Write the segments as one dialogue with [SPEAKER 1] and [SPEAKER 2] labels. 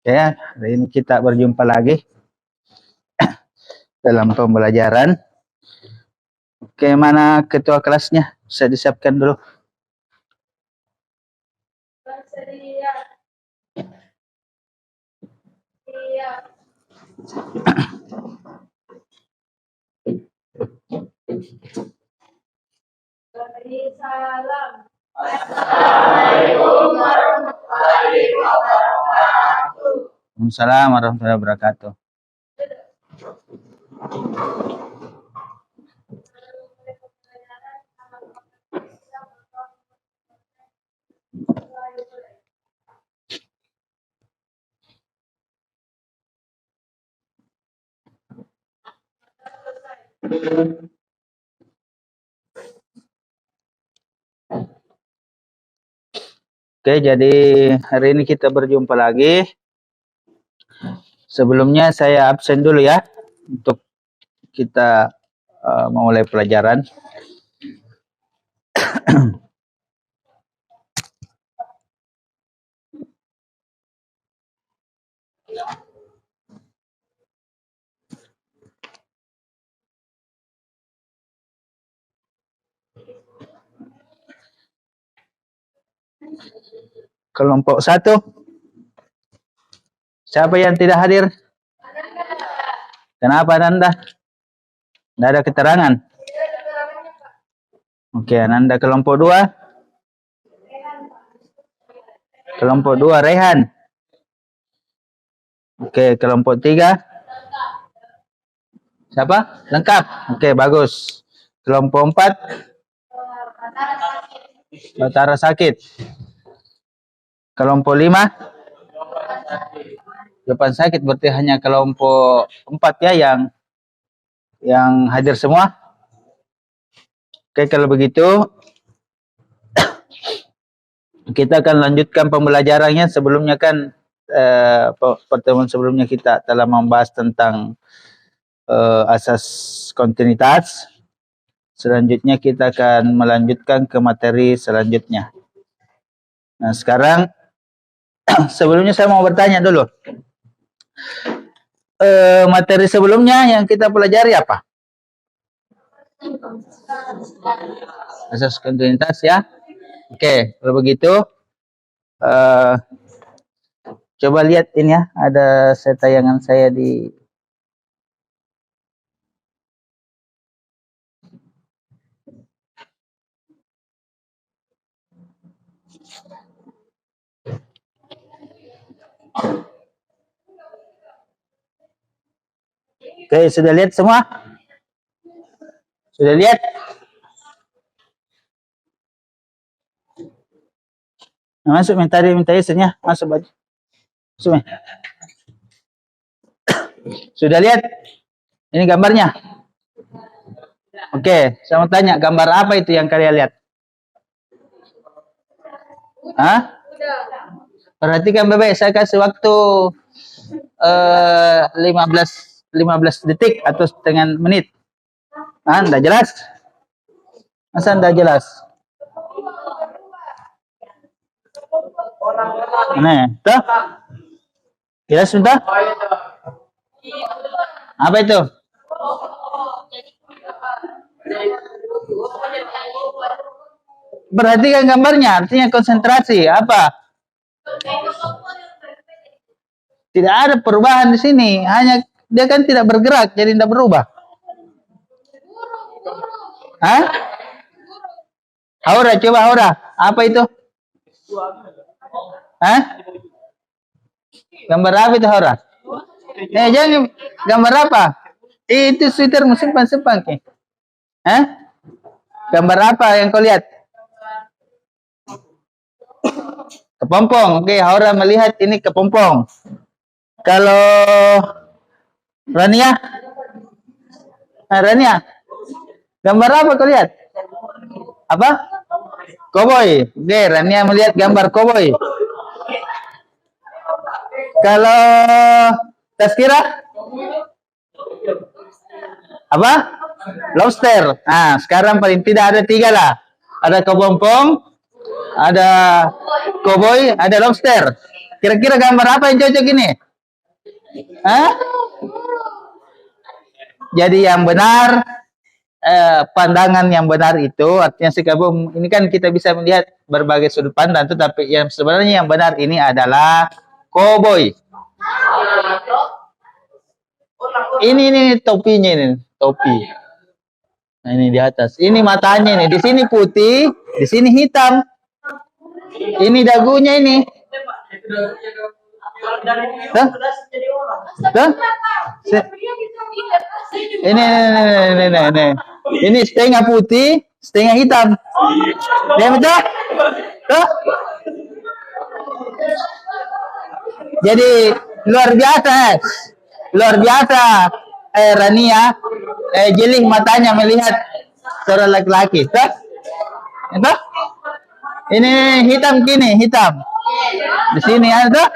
[SPEAKER 1] Oke, hari ini kita berjumpa lagi dalam pembelajaran. Oke, mana ketua kelasnya? Bisa disiapkan dulu.
[SPEAKER 2] Salam. Assalamualaikum warahmatullahi wabarakatuh.
[SPEAKER 1] Waalaikumsalam warahmatullahi wabarakatuh. Oke, jadi hari ini kita berjumpa lagi. Sebelumnya saya absen dulu ya untuk kita memulai pelajaran. Kelompok 1. Siapa yang tidak hadir? Kenapa Ananda? Tidak ada keterangan. Oke, Ananda kelompok 2. Kelompok 2 Rehan. Oke, kelompok 3. Siapa? Lengkap. Oke, bagus. Kelompok 4. Batara sakit. Kelompok 5. Depan sakit, berarti hanya kelompok 4 ya yang hadir semua. Oke, kalau begitu kita akan lanjutkan pembelajarannya. Sebelumnya kan pertemuan sebelumnya kita telah membahas tentang asas kontinuitas. Selanjutnya kita akan melanjutkan ke materi selanjutnya. Nah, sekarang sebelumnya saya mau bertanya dulu. Materi sebelumnya yang kita pelajari apa? Asas kontinuitas ya. Oke, kalau begitu coba lihat ini ya, ada tayangan saya di Oke, sudah lihat semua? Sudah lihat? Nah, masuk minta isinya, masuk baju. Masuk. Sudah lihat? Ini gambarnya. Oke, saya mau tanya, gambar apa itu yang kalian lihat? Hah? Perhatikan Bebe, saya kasih waktu 15 detik atau setengah menit. Anda jelas? Masa Anda jelas? Nah, tuh. Jelas sudah? Apa itu? Perhatikan gambarnya, artinya konsentrasi. Apa? Tidak ada perubahan di sini, hanya dia kan tidak bergerak, jadi tidak berubah. Hah? Aura, coba aura. Apa itu? Hah? Gambar apa itu aura? Jangan gambar apa? Itu sweater simpan. Hah? Gambar apa yang kau lihat? Kepompong. Oke, aura melihat ini kepompong. Kalau Rania? Rania? Gambar apa kau lihat? Apa? Koboi. Oke, Rania melihat gambar koboi. Kalau Tazkira? Apa? Lobster. Nah, sekarang paling tidak ada 3 lah. Ada kepompong, ada koboi, ada lobster. Kira-kira gambar apa yang cocok ini? Hah? Jadi yang benar, pandangan yang benar itu artinya sikapum. Ini kan kita bisa melihat berbagai sudut pandang, tetapi yang sebenarnya yang benar ini adalah koboi. Ini topinya ini, topi. Nah, ini di atas. Ini matanya ini. Di sini putih, di sini hitam. Ini dagunya ini. Tuh. Tuh. Ini. Ini setengah putih, setengah hitam. Ya betul? Tuh. Jadi luar biasa, luar biasa. Rania, jeli matanya melihat seorang laki-laki. Tuh. Tuh. Ini hitam gini, hitam. Di sini ada.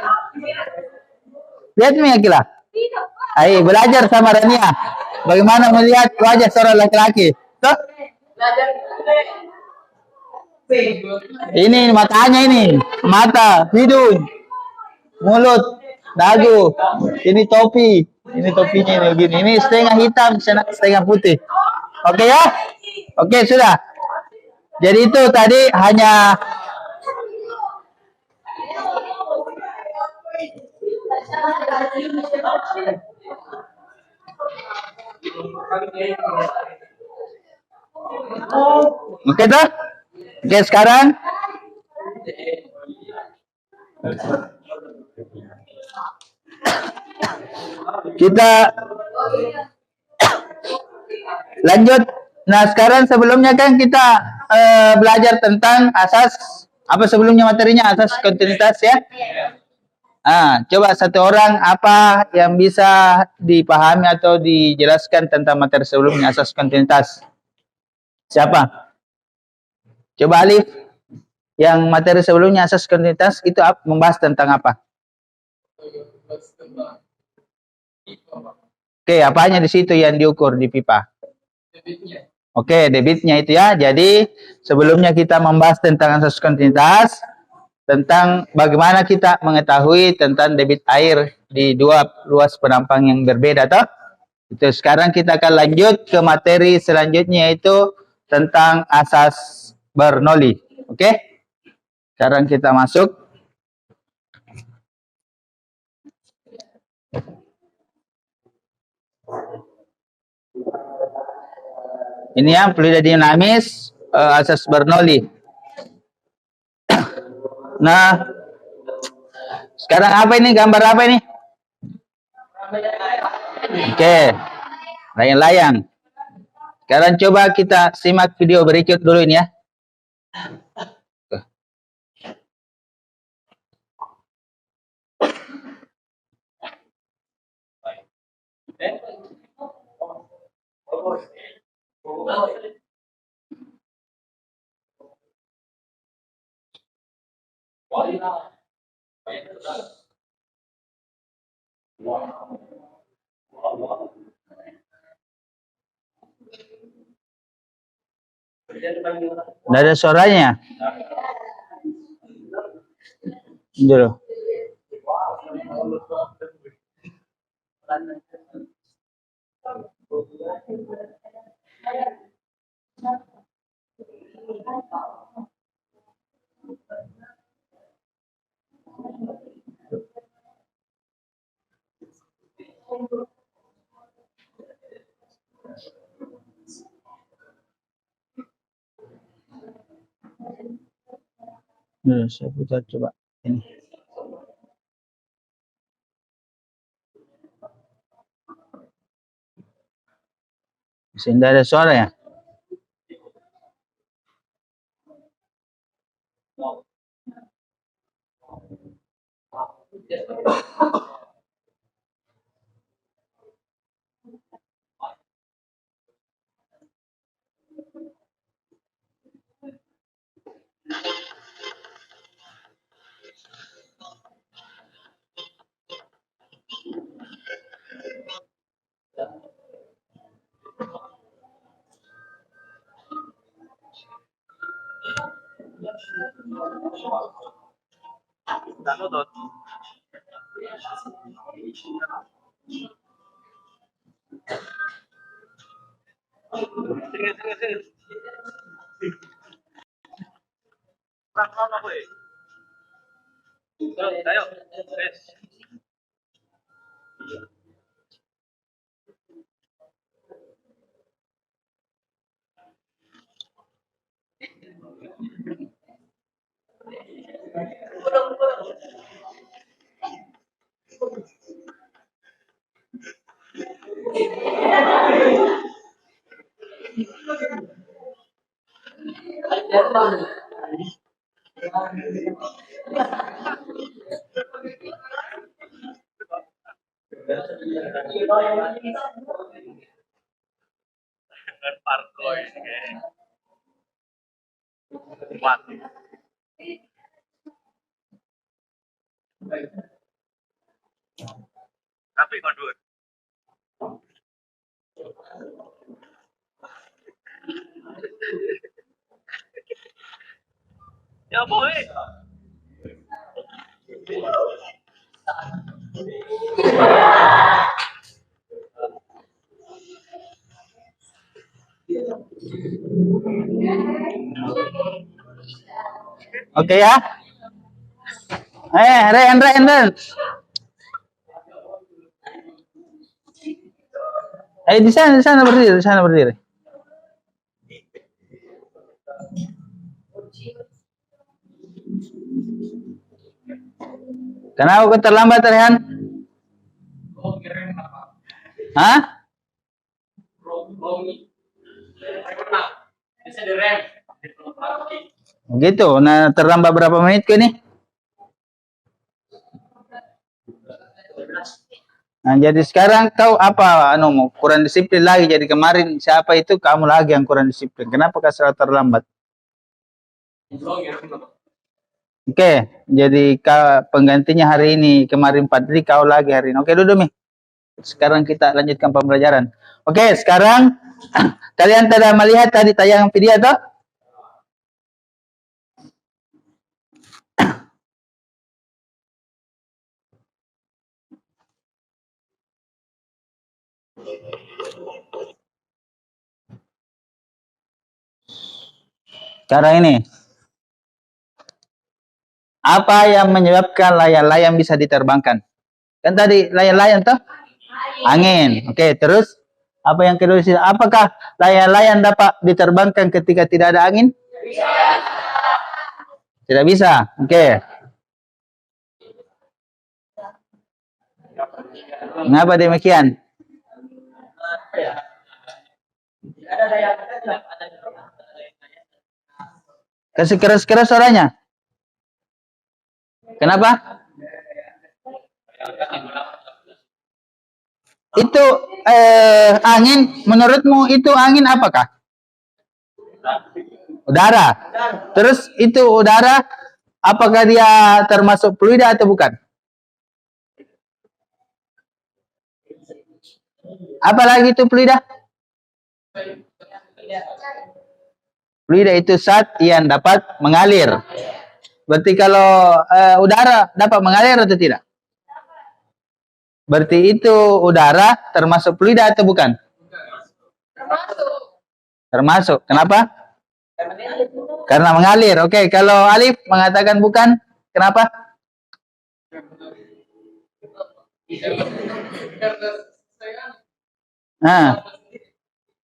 [SPEAKER 1] Lihat nih Akila. Ayo belajar sama Rania. Bagaimana melihat wajah seorang laki-laki. Tuh. Ini matanya ini. Mata, hidung, mulut, dagu. Ini topi. Ini topinya ini begini. Ini setengah hitam, setengah putih. Oke ya? Oke, sudah. Jadi itu tadi hanya oke tuh? Oke sekarang kita lanjut. Nah sekarang sebelumnya kan kita belajar tentang asas apa sebelumnya materinya asas kontinuitas ya. Coba satu orang apa yang bisa dipahami atau dijelaskan tentang materi sebelumnya asas kontinuitas? Siapa? Coba Alif. Yang materi sebelumnya asas kontinuitas itu membahas tentang apa? Oke, apanya di situ yang diukur di pipa? Oke, debitnya itu ya. Jadi sebelumnya kita membahas tentang asas kontinuitas, tentang bagaimana kita mengetahui tentang debit air di dua ruas penampang yang berbeda toh. Itu sekarang kita akan lanjut ke materi selanjutnya yaitu tentang asas Bernoulli. Oke? Sekarang kita masuk. Ini yang fluida dinamis asas Bernoulli. Nah, sekarang apa ini? Gambar apa ini? Oke, layang-layang. Sekarang coba kita simak video berikut dulu ini ya. Nggak ada suaranya. Dulu. Saya putar coba ini. Sehingga ada suara ya. Oke ya. Ren. Di sana berdiri. Kenapa kau terlambat, Rehan? Hah? Gitu. Nah, terlambat berapa menit ke nih? Nah, jadi sekarang kau apa? Mau kurang disiplin lagi. Jadi kemarin siapa itu? Kamu lagi yang kurang disiplin. Kenapa kau selalu terlambat? Oke, jadi penggantinya hari ini. Kemarin Padri, kau lagi hari ini. Oke, duduk, Mi. Sekarang kita lanjutkan pembelajaran. Oke, sekarang kalian tidak melihat tadi tayangan video toh? Cara ini. Apa yang menyebabkan layang-layang bisa diterbangkan? Kan tadi layang-layang toh? Angin. Oke, terus apa yang kedua? Apakah layang-layang dapat diterbangkan ketika tidak ada angin? Tidak bisa. Oke. Mengapa demikian? Kasih keras-keras suaranya. Kenapa? Itu angin, menurutmu itu angin apakah? Udara. Terus itu udara, apakah dia termasuk fluida atau bukan? Apalagi itu fluida? Fluida itu zat yang dapat mengalir. Berarti kalau udara dapat mengalir atau tidak? Berarti itu udara termasuk fluida atau bukan? Termasuk. Kenapa? Karena mengalir. Oke, kalau Alif mengatakan bukan, kenapa?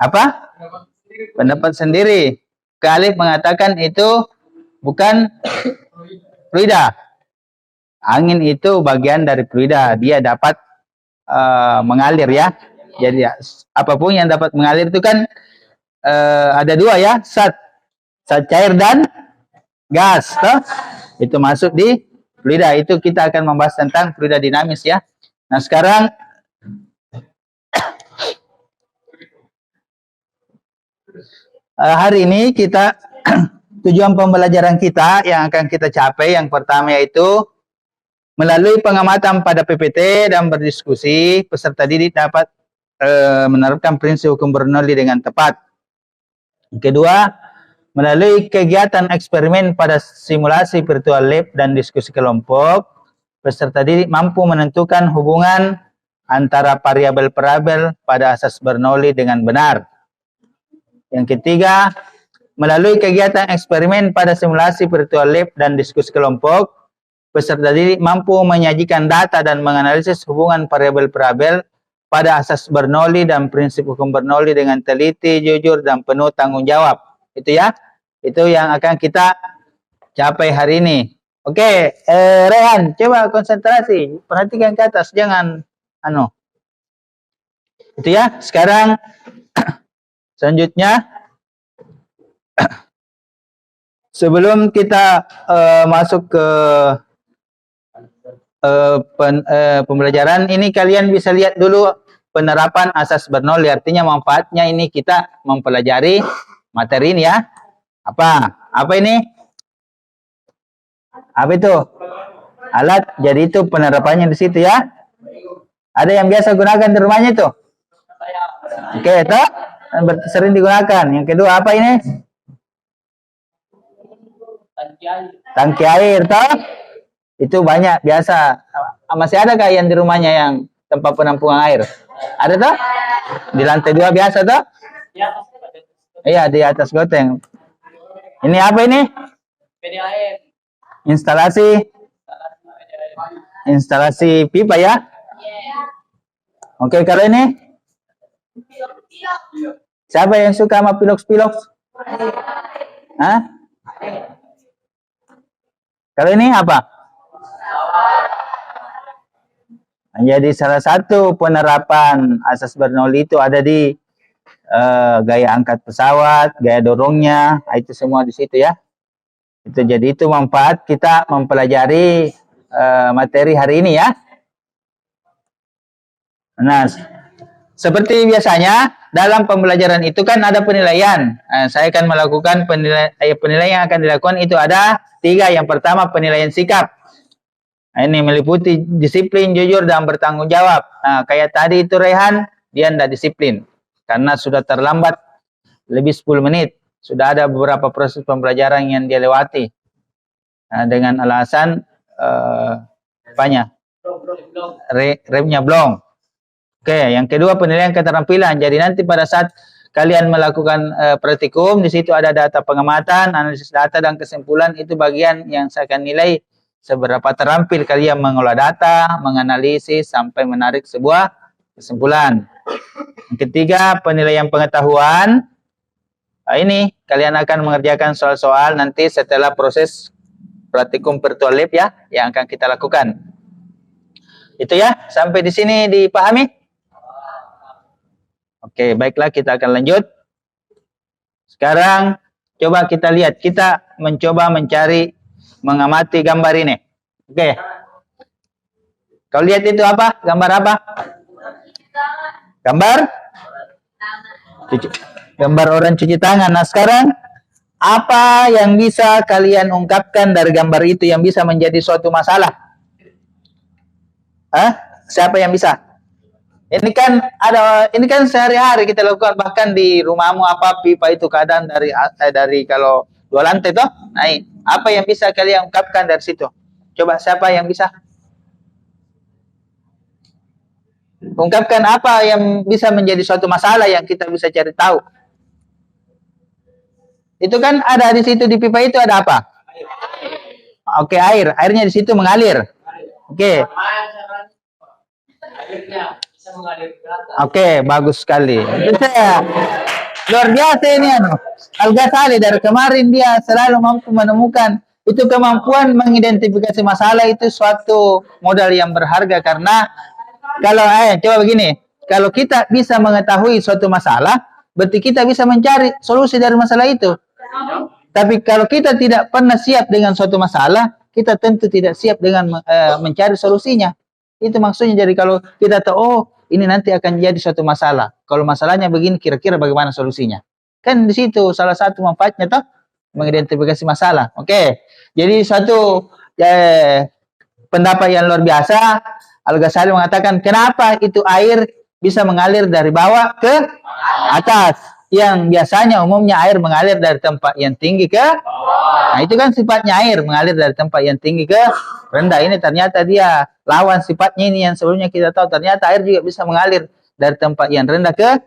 [SPEAKER 1] Apa? Pendapat sendiri. Alif mengatakan itu bukan fluida. Angin itu bagian dari fluida. Dia dapat mengalir ya. Jadi apapun yang dapat mengalir itu kan ada dua ya, zat cair dan gas, toh? Itu masuk di fluida. Itu kita akan membahas tentang fluida dinamis ya. Nah sekarang hari ini kita tujuan pembelajaran kita yang akan kita capai yang pertama yaitu melalui pengamatan pada PPT dan berdiskusi, peserta didik dapat menerapkan prinsip hukum Bernoulli dengan tepat. Kedua, melalui kegiatan eksperimen pada simulasi virtual lab dan diskusi kelompok, peserta didik mampu menentukan hubungan antara variabel-variabel pada asas Bernoulli dengan benar. Yang ketiga, melalui kegiatan eksperimen pada simulasi virtual lab dan diskusi kelompok, peserta didik mampu menyajikan data dan menganalisis hubungan variabel-variabel pada asas Bernoulli dan prinsip hukum Bernoulli dengan teliti, jujur, dan penuh tanggung jawab. Itu ya, itu yang akan kita capai hari ini. Oke, Rehan, coba konsentrasi, perhatikan ke atas, jangan itu ya. Sekarang selanjutnya, sebelum kita masuk ke pembelajaran ini, kalian bisa lihat dulu penerapan asas Bernoulli. Artinya manfaatnya ini kita mempelajari materi ini ya. Apa ini? Apa itu? Alat. Jadi itu penerapannya di situ ya. Ada yang biasa gunakan di rumahnya itu? Oke, itu sering digunakan. Yang kedua apa ini? Tangki air, toh? Itu banyak biasa. Masih ada kah yang di rumahnya yang tempat penampungan air? Ada toh? Di lantai 2 biasa toh? Iya, di atas goteng. Ini apa ini? Instalasi pipa ya? Oke, kalau ini? Siapa yang suka sama piloks-piloks? Hah? Kalau ini apa? Jadi salah satu penerapan asas Bernoulli itu ada di gaya angkat pesawat, gaya dorongnya, itu semua di situ ya. Itu jadi itu manfaat kita mempelajari materi hari ini ya. Nah, seperti biasanya dalam pembelajaran itu kan ada penilaian. Saya akan melakukan penilaian yang akan dilakukan itu ada 3. Yang pertama penilaian sikap. Ini meliputi disiplin, jujur, dan bertanggung jawab. Kayak tadi itu Rehan, dia tidak disiplin karena sudah terlambat lebih 10 menit. Sudah ada beberapa proses pembelajaran yang dia lewati dengan alasan remnya belum. Oke, yang kedua penilaian keterampilan. Jadi nanti pada saat kalian melakukan praktikum, di situ ada data pengamatan, analisis data, dan kesimpulan. Itu bagian yang saya akan nilai seberapa terampil kalian mengolah data, menganalisis, sampai menarik sebuah kesimpulan. Yang ketiga, penilaian pengetahuan. Ini kalian akan mengerjakan soal-soal nanti setelah proses praktikum virtual lab ya, yang akan kita lakukan. Itu ya, sampai di sini dipahami? Oke, baiklah, kita akan lanjut. Sekarang coba kita lihat, kita mencoba mengamati gambar ini. Oke. Kau lihat itu apa? Gambar apa? Gambar orang cuci tangan. Nah, sekarang apa yang bisa kalian ungkapkan dari gambar itu yang bisa menjadi suatu masalah? Siapa yang bisa? Ini kan sehari-hari kita lakukan, bahkan di rumahmu pipa itu keadaan dari kalau 2 lantai toh. Nah, apa yang bisa kalian ungkapkan dari situ? Coba siapa yang bisa? Ungkapkan apa yang bisa menjadi suatu masalah yang kita bisa cari tahu. Itu kan ada di situ di pipa itu ada apa? Oke, air. Airnya di situ mengalir. Oke. Oke, bagus sekali. Itu saya luar biasa ini Al-Ghazali dari kemarin dia selalu mampu menemukan itu kemampuan mengidentifikasi masalah itu suatu modal yang berharga karena kalau coba begini, kalau kita bisa mengetahui suatu masalah, berarti kita bisa mencari solusi dari masalah itu. Tapi kalau kita tidak pernah siap dengan suatu masalah, kita tentu tidak siap dengan mencari solusinya. Itu maksudnya. Jadi kalau kita tahu, ini nanti akan jadi suatu masalah. Kalau masalahnya begini, kira-kira bagaimana solusinya? Kan di situ salah satu manfaatnya toh, mengidentifikasi masalah. Oke. Jadi suatu pendapat yang luar biasa. Al-Ghazali mengatakan, kenapa itu air bisa mengalir dari bawah ke atas? yang biasanya umumnya air mengalir dari tempat yang tinggi ke, nah itu kan sifatnya air mengalir dari tempat yang tinggi ke rendah. Ini ternyata dia lawan sifatnya ini yang sebelumnya kita tahu, ternyata air juga bisa mengalir dari tempat yang rendah ke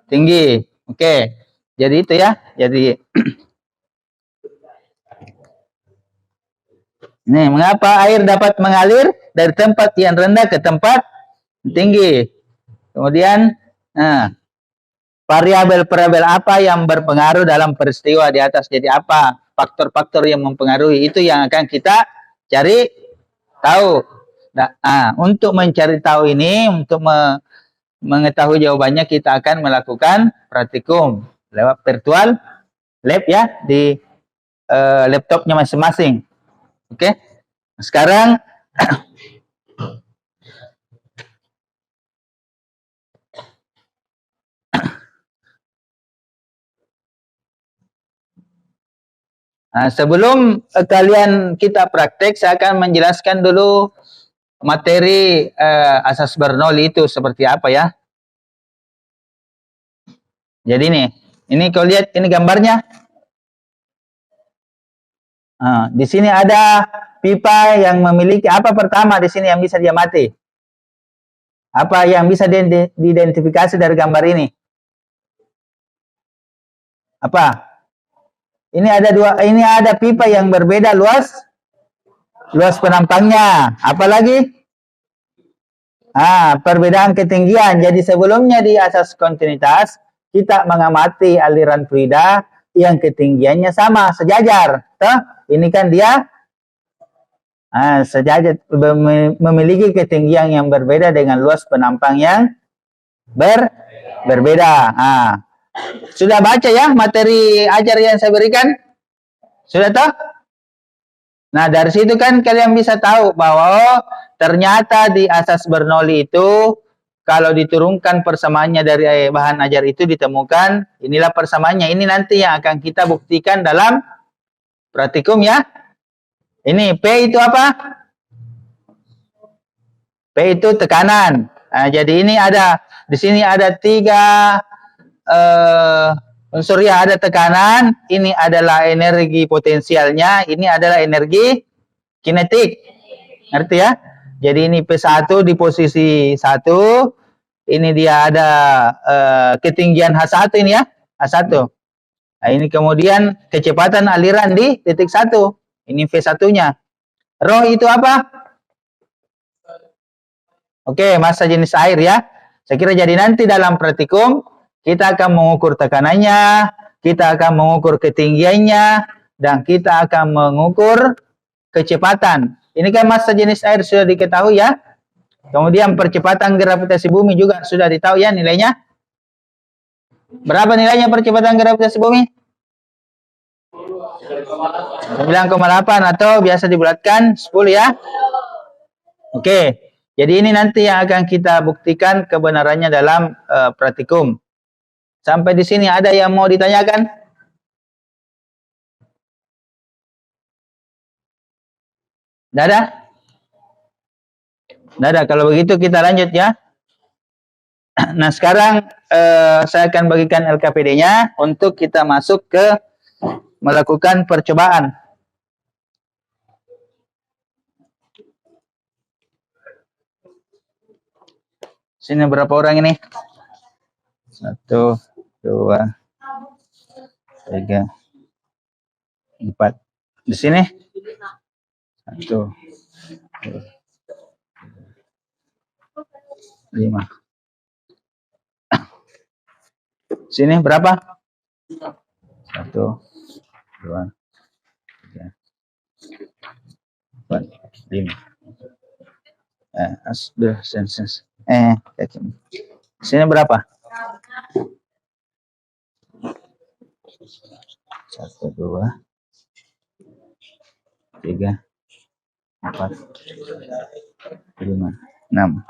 [SPEAKER 1] tinggi. Oke, jadi itu ya. Jadi nih, mengapa air dapat mengalir dari tempat yang rendah ke tempat tinggi? Kemudian, nah, variabel-variabel apa yang berpengaruh dalam peristiwa di atas? Jadi apa faktor-faktor yang mempengaruhi? Itu yang akan kita cari tahu. Nah, untuk mencari tahu ini, untuk mengetahui jawabannya, kita akan melakukan praktikum lewat virtual lab ya, di laptopnya masing-masing. Oke, sekarang nah, sebelum kalian kita praktek, saya akan menjelaskan dulu materi asas Bernoulli itu seperti apa ya. Jadi ini kau lihat ini gambarnya. Nah, di sini ada pipa yang memiliki apa pertama di sini yang bisa dia mati? Apa yang bisa diidentifikasi dari gambar ini? Apa? Ini ada pipa yang berbeda luas penampangnya. Apalagi? Perbedaan ketinggian. Jadi sebelumnya di asas kontinuitas kita mengamati aliran fluida yang ketinggiannya sama, sejajar. Toh? Ini kan dia sejajar, memiliki ketinggian yang berbeda dengan luas penampang yang berbeda. Sudah baca ya materi ajar yang saya berikan? Sudah toh? Nah, dari situ kan kalian bisa tahu bahwa ternyata di asas Bernoulli itu kalau diturunkan persamaannya dari bahan ajar itu ditemukan, inilah persamaannya. Ini nanti yang akan kita buktikan dalam praktikum ya. Ini P itu apa? P itu tekanan. Nah, jadi ini di sini ada 3 unsur ya, ada tekanan, ini adalah energi potensialnya, ini adalah energi kinetik. Ngerti ya? Jadi ini P1 di posisi 1, ini dia ada ketinggian H1 ini ya, H1. Nah, ini kemudian kecepatan aliran di titik 1. Ini V1-nya. Rho itu apa? Oke, massa jenis air ya. Saya kira jadi nanti dalam praktikum kita akan mengukur tekanannya, kita akan mengukur ketinggiannya, dan kita akan mengukur kecepatan. Ini kan massa jenis air sudah diketahui ya. Kemudian percepatan gravitasi bumi juga sudah ditahu ya nilainya. Berapa nilainya percepatan gravitasi bumi? 9,8 atau biasa dibulatkan 10 ya. Oke. Jadi ini nanti yang akan kita buktikan kebenarannya dalam praktikum. Sampai di sini ada yang mau ditanyakan? Tidak ada? Tidak ada. Kalau begitu kita lanjut ya. Nah, sekarang saya akan bagikan LKPD-nya untuk kita masuk ke melakukan percobaan. Sini berapa orang ini? 1, 2, 3, 4. Di sini? 1, 2, 5. Sini berapa? 1, 2, 3, 4, 5. Sudah senses. Sini berapa? 1, 2, 3, 4, 5, 6.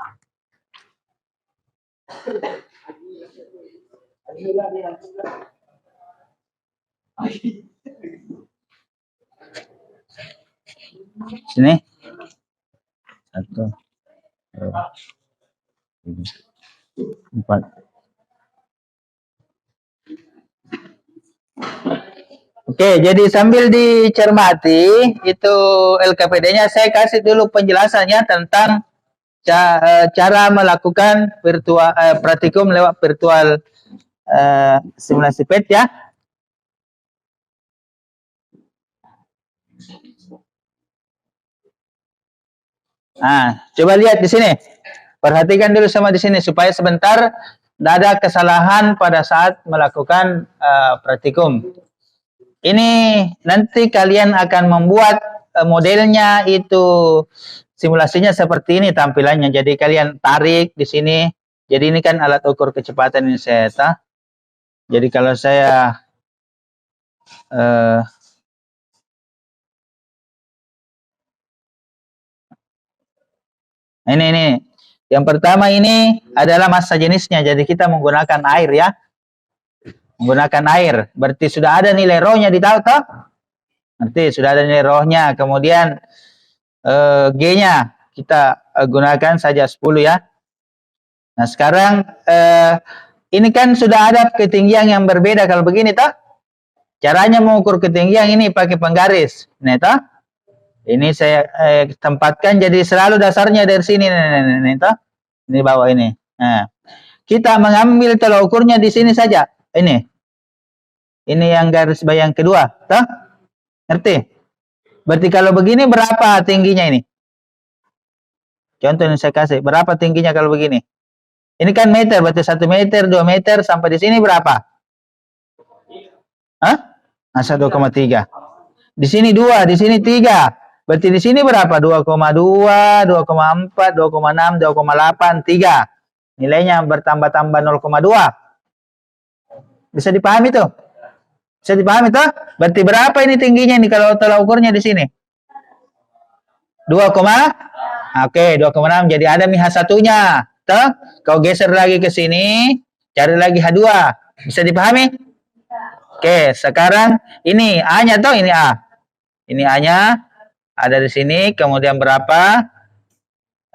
[SPEAKER 1] Sini 1, 2, 3, 4, Oke, jadi sambil dicermati itu LKPD-nya, saya kasih dulu penjelasannya tentang cara melakukan praktikum lewat virtual simulasi PET ya. Nah, coba lihat di sini. Perhatikan dulu sama di sini supaya sebentar tidak ada kesalahan pada saat melakukan praktikum. Ini nanti kalian akan membuat modelnya itu simulasinya seperti ini tampilannya. Jadi kalian tarik di sini. Jadi ini kan alat ukur kecepatan ini saya. Jadi kalau saya ini. Yang pertama ini adalah massa jenisnya. Jadi kita menggunakan air ya. Menggunakan air. Berarti sudah ada nilai rho-nya di tahu toh? Nanti sudah ada nilai rho-nya. Kemudian G-nya kita gunakan saja 10 ya. Nah, sekarang ini kan sudah ada ketinggian yang berbeda kalau begini toh. Caranya mengukur ketinggian ini pakai penggaris. Nah, toh. Ini saya tempatkan jadi selalu dasarnya dari sini nih toh. Ini bawah ini. Nah, kita mengambil tolak ukurnya di sini saja. Ini yang garis bayang kedua, toh? Ngerti? Berarti kalau begini berapa tingginya ini? Contoh yang saya kasih, berapa tingginya kalau begini? Ini kan meter, berarti 1 meter, 2 meter, sampai di sini berapa? Hah? Masa 2,3. Di sini 2, di sini 3. Berarti di sini berapa? 2,2, 2,4, 2,6, 2,8, 3. Nilainya bertambah-tambah 0,2. Bisa dipahami tuh? Bisa dipahami tuh? Berarti berapa ini tingginya ini kalau tolak ukurnya di sini? 2, oke, 2,6. Jadi ada nih H1-nya. Tuh, kau geser lagi ke sini, cari lagi H2. Bisa dipahami? Oke, sekarang ini A-nya tuh, ini A. Ini A-nya ada di sini, kemudian berapa?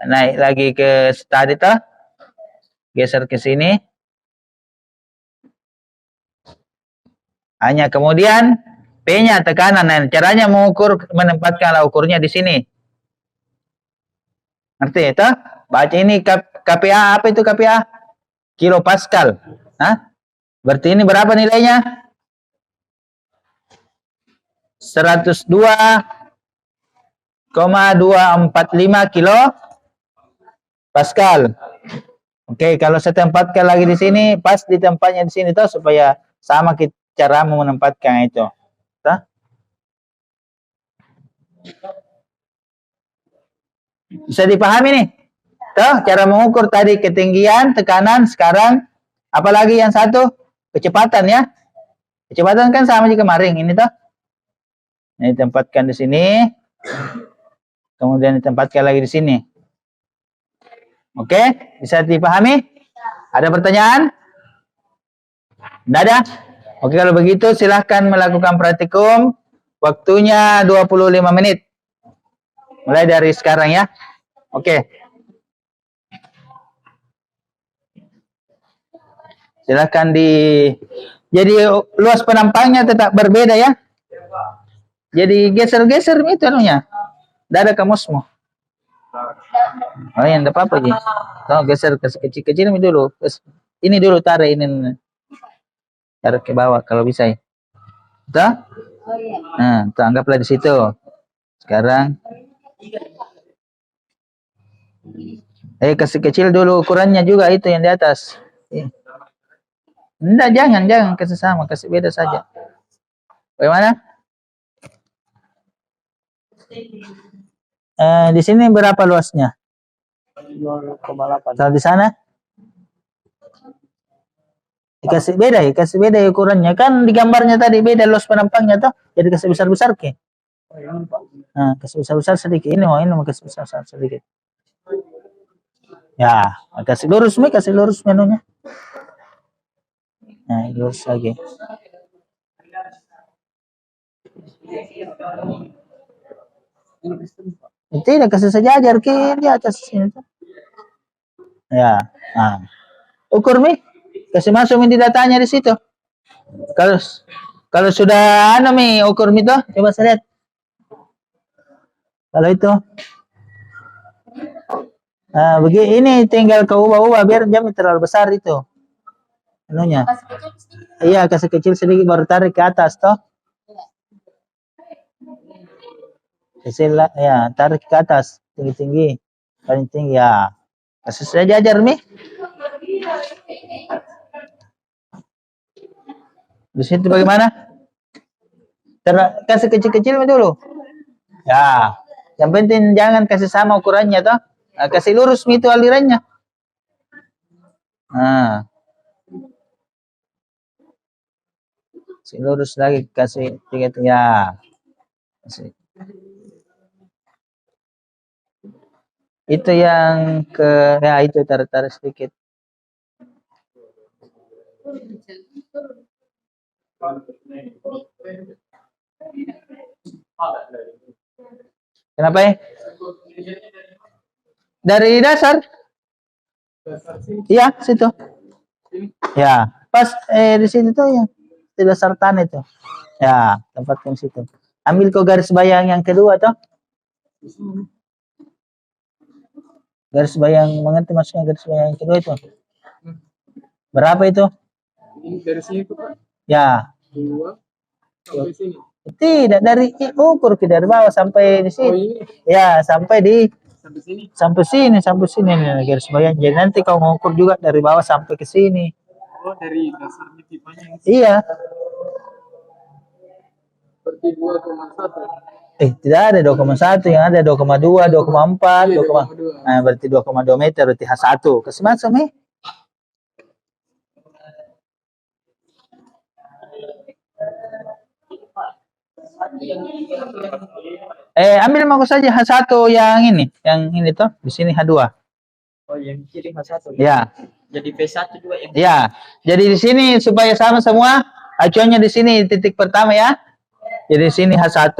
[SPEAKER 1] Naik lagi ke tadi tuh. Geser ke sini. Hanya kemudian P-nya tekanan. Nah, caranya mengukur, menempatkan alat ukurnya di sini. Ngerti itu? Baca ini KPA, apa itu KPA? Kilo Pascal. Hah? Berarti ini berapa nilainya? 102,245 kilo Pascal. Oke, kalau saya tempatkan lagi di sini, pas di tempatnya di sini tuh supaya sama cara menempatkan itu. Tuh. Bisa dipahami nih? Tuh, cara mengukur tadi ketinggian, tekanan, sekarang apalagi yang satu? Kecepatan ya. Kecepatan kan sama juga kemarin ini tuh. Ini ditempatkan di sini. Kemudian ditempatkan lagi di sini. Oke, bisa dipahami? Ada pertanyaan? Tidak ada? Oke, kalau begitu silahkan melakukan praktikum. Waktunya 25 menit. Mulai dari sekarang ya. Oke. Silahkan jadi luas penampangnya tetap berbeda ya. Jadi geser-geser itu anunya. Tidak ada kamusmu. Oh ya, enggak apa-apa sih. Kalau geser ke kecil-kecil ini dulu. Ini dulu tarik ini. Tarik ke bawah kalau bisa ya. Tuh? Nah, tuh, anggaplah di situ. Sekarang kasih kecil dulu ukurannya juga itu yang di atas. Enggak, jangan kasih sama, kasih beda saja. Bagaimana? Di sini berapa luasnya? 0,8. Kalau di sana? Kasih beda ya ukurannya. Kan di gambarnya tadi beda luas penampangnya tuh. Jadi kasih besar-besar ke. Nah, kasih besar-besar sedikit. Ini mau kasih besar-besar sedikit. Ya, kasih lurus menunya. Nah, lurus lagi. Tidak, kasih sejajar ke di atas sini. Ya, nah. Ukur mi, kasih masuk di datanya di situ. Kalau Kalau sudah Mi, ukur Mi tuh, coba saya lihat. Kalau itu. Nah, begini ini tinggal kau ubah-ubah biar jamnya terlalu besar itu. Anunya. Iya, kasih kecil sedikit baru tarik ke atas toh. Kecil ya, tarik ke atas tinggi-tinggi. Paling tinggi ya. Kasih saya jajar Mi. Di situ bagaimana? Kasih kecil-kecil dulu. Ya, yang penting jangan kasih sama ukurannya toh. Nah, kasih lurus itu alirannya. Nah, kasih lurus lagi, kasih tiga ya. Kasih. Itu yang ke ya itu tarik-tarik sedikit. Kenapa ya? Dari dasar? Iya, situ. Ya, pas di sini tuh yang di dasar tanah itu. Ya, tempatkan situ. Ambil kau garis bayang yang kedua toh. Garis bayang, mengerti maksudnya garis bayang yang kedua itu? Berapa itu?
[SPEAKER 3] Ini dari sini tuh Pak.
[SPEAKER 1] Ya.
[SPEAKER 3] 2 sampai sini.
[SPEAKER 1] Tidak, dari ukur ke dari bawah sampai di sini.
[SPEAKER 3] Oh, ini.
[SPEAKER 1] Ya, sampai di
[SPEAKER 3] Sampai sini.
[SPEAKER 1] sampai sini nih garis bayang. Jadi nanti kau mengukur juga dari bawah sampai ke sini.
[SPEAKER 3] Oh, dari dasarnya pipanya yang
[SPEAKER 1] Iya.
[SPEAKER 3] seperti 2,1.
[SPEAKER 1] Tidak ada 2,1, yang ada 2,2, 2,4, 2,2. Nah, berarti 2,2 meter, berarti H1. Kasih masuk, Mi. Ambil mau saja H1 yang ini toh, di sini H2.
[SPEAKER 3] Oh, yang kiri H1.
[SPEAKER 1] Ya.
[SPEAKER 3] Jadi P1 juga yang.
[SPEAKER 1] Ya. Jadi di sini supaya sama semua, acuannya di sini titik pertama ya. Jadi di sini H1,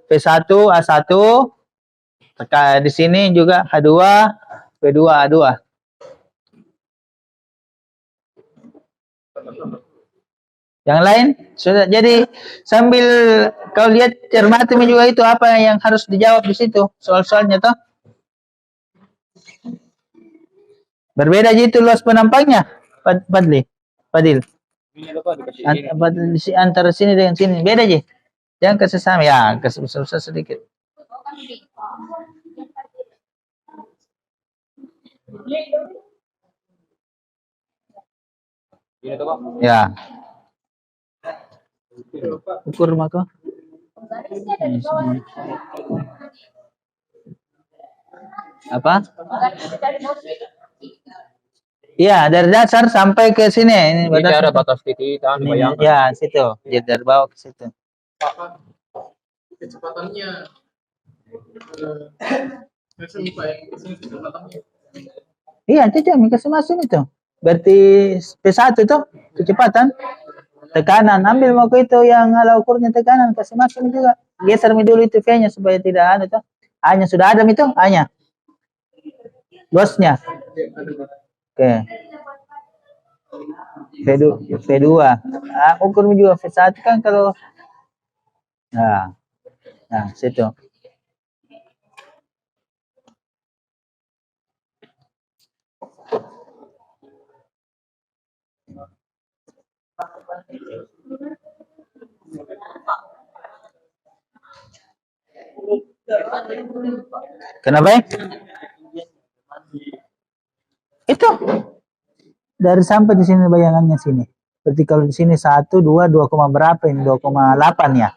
[SPEAKER 1] P1, A1. Di sini juga H2, P2, A2. Yang lain sudah. Jadi sambil kau lihat cermati juga itu apa yang harus dijawab di situ soal-soalnya toh. Berbeda gitu luas penampangnya, Fadil. Antara sini dengan sini beda aja. Jangan kasih sama ya, kasih besar-besar sedikit. Ya. Ukur maka. Apa? Iya, dari dasar sampai ke sini. Ini
[SPEAKER 3] ada batas titik tangan bayang.
[SPEAKER 1] Ya, situ. Jadi dari bawah ke situ.
[SPEAKER 3] Kecepatannya kecepatannya.
[SPEAKER 1] Iya, itu yang kasih masuk itu. Berarti P1 itu kecepatan. Tekanan, ambil mau itu yang ala ukurnya tekanan, kasih masuk juga. Geser dulu itu V-nya supaya tidak ada tuh. A-nya sudah ada itu, A-nya. Luasnya. Oke. V2. Ukur juga V1 kan kalau nah situ. Kenapa ya? Itu dari sampai di sini bayangannya sini. Berarti kalau di sini 1, 2, 2, berapa ini? 2,8 ya.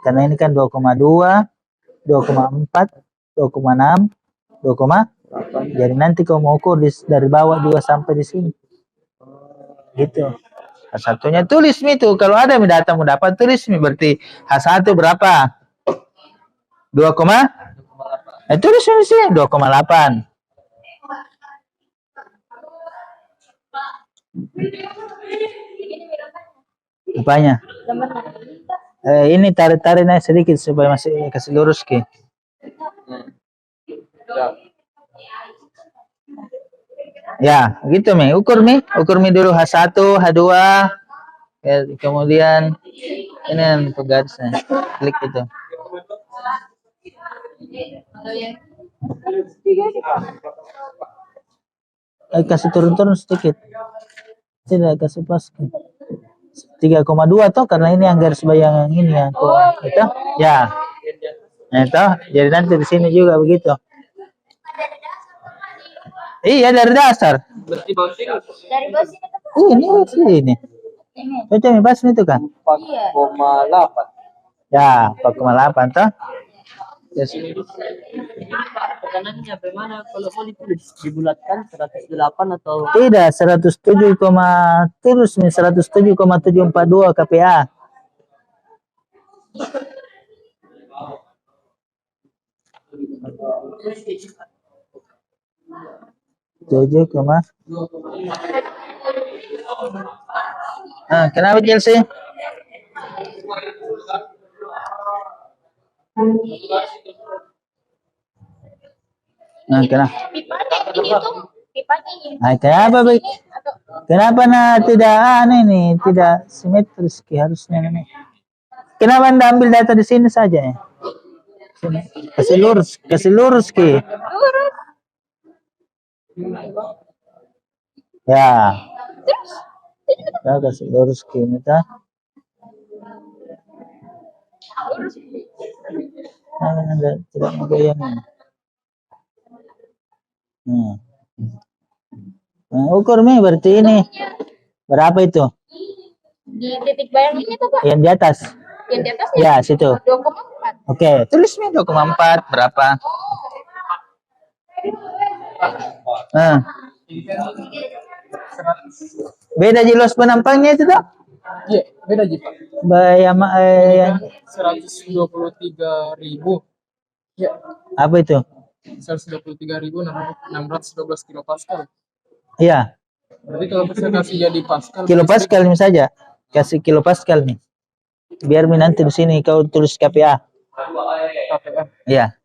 [SPEAKER 1] Karena ini kan 2,2, 2,4, 2,6, 2,8. Jadi nanti kau mau ukur dari bawah juga sampai di sini. Gitu. H1-nya tulis itu. Kalau ada data mau dapat tulis berarti H1 berapa? 2, tulis di sini 2,8. Apanya? Ini tarik-tarik naik sedikit supaya masih kasih lurus ke. Ya, gitu Mi. Ukur Mi dulu H1, H2. Ya, kemudian Ini yang penggarisnya. Klik itu. Kasih turun-turun sedikit. Tidak kasih pas. 3,2 toh karena ini yang garis bayangan ini ya. Itu ya. Nah, itu jadi nanti di sini juga begitu. Iya dari dasar.
[SPEAKER 3] Berarti bawah sini
[SPEAKER 2] Dari bawah sini tuh.
[SPEAKER 1] Ini sini.
[SPEAKER 2] Ini.
[SPEAKER 1] Itu yang pas itu kan.
[SPEAKER 3] 4,8.
[SPEAKER 1] Ya 4,8 toh. Ya,
[SPEAKER 3] Tekanannya bagaimana kalau mau ditulis dibulatkan 108 atau
[SPEAKER 1] tidak 107, terus nih 107,742 kPa. Tujuh koma. Kenapa Chelsea? Kenapa?
[SPEAKER 2] Pipanya ini tuh. Pipanya ini.
[SPEAKER 1] Kenapa?
[SPEAKER 2] Atau
[SPEAKER 1] Kenapa tidak ini tidak simetris harusnya ini? Kenapa Anda ambil data di sini saja ya? Sini. Kasih lurus Ki. Ya. Ya kasih lurus Ki ini ta. Tidak menggoyang. Ukur nih berarti ini berapa itu?
[SPEAKER 2] di titik bayang ini tuh Pak.
[SPEAKER 1] Yang di atas.
[SPEAKER 2] Yang di atasnya.
[SPEAKER 1] Ya, situ.
[SPEAKER 2] 2,4.
[SPEAKER 1] Oke, tulis nih 2,4 berapa? Beda jelas penampangnya itu tak?
[SPEAKER 3] iya beda Ji Pak.
[SPEAKER 1] Bayama
[SPEAKER 3] 123.000 ya
[SPEAKER 1] apa itu?
[SPEAKER 3] 123.612 kilopascal.
[SPEAKER 1] Iya,
[SPEAKER 3] Berarti kalau bisa kasih jadi pascal
[SPEAKER 1] kilopascal ini saja. Kasih kilopascal nih. Biar nanti di sini kau tulis KPA.
[SPEAKER 3] KPA.
[SPEAKER 1] Iya.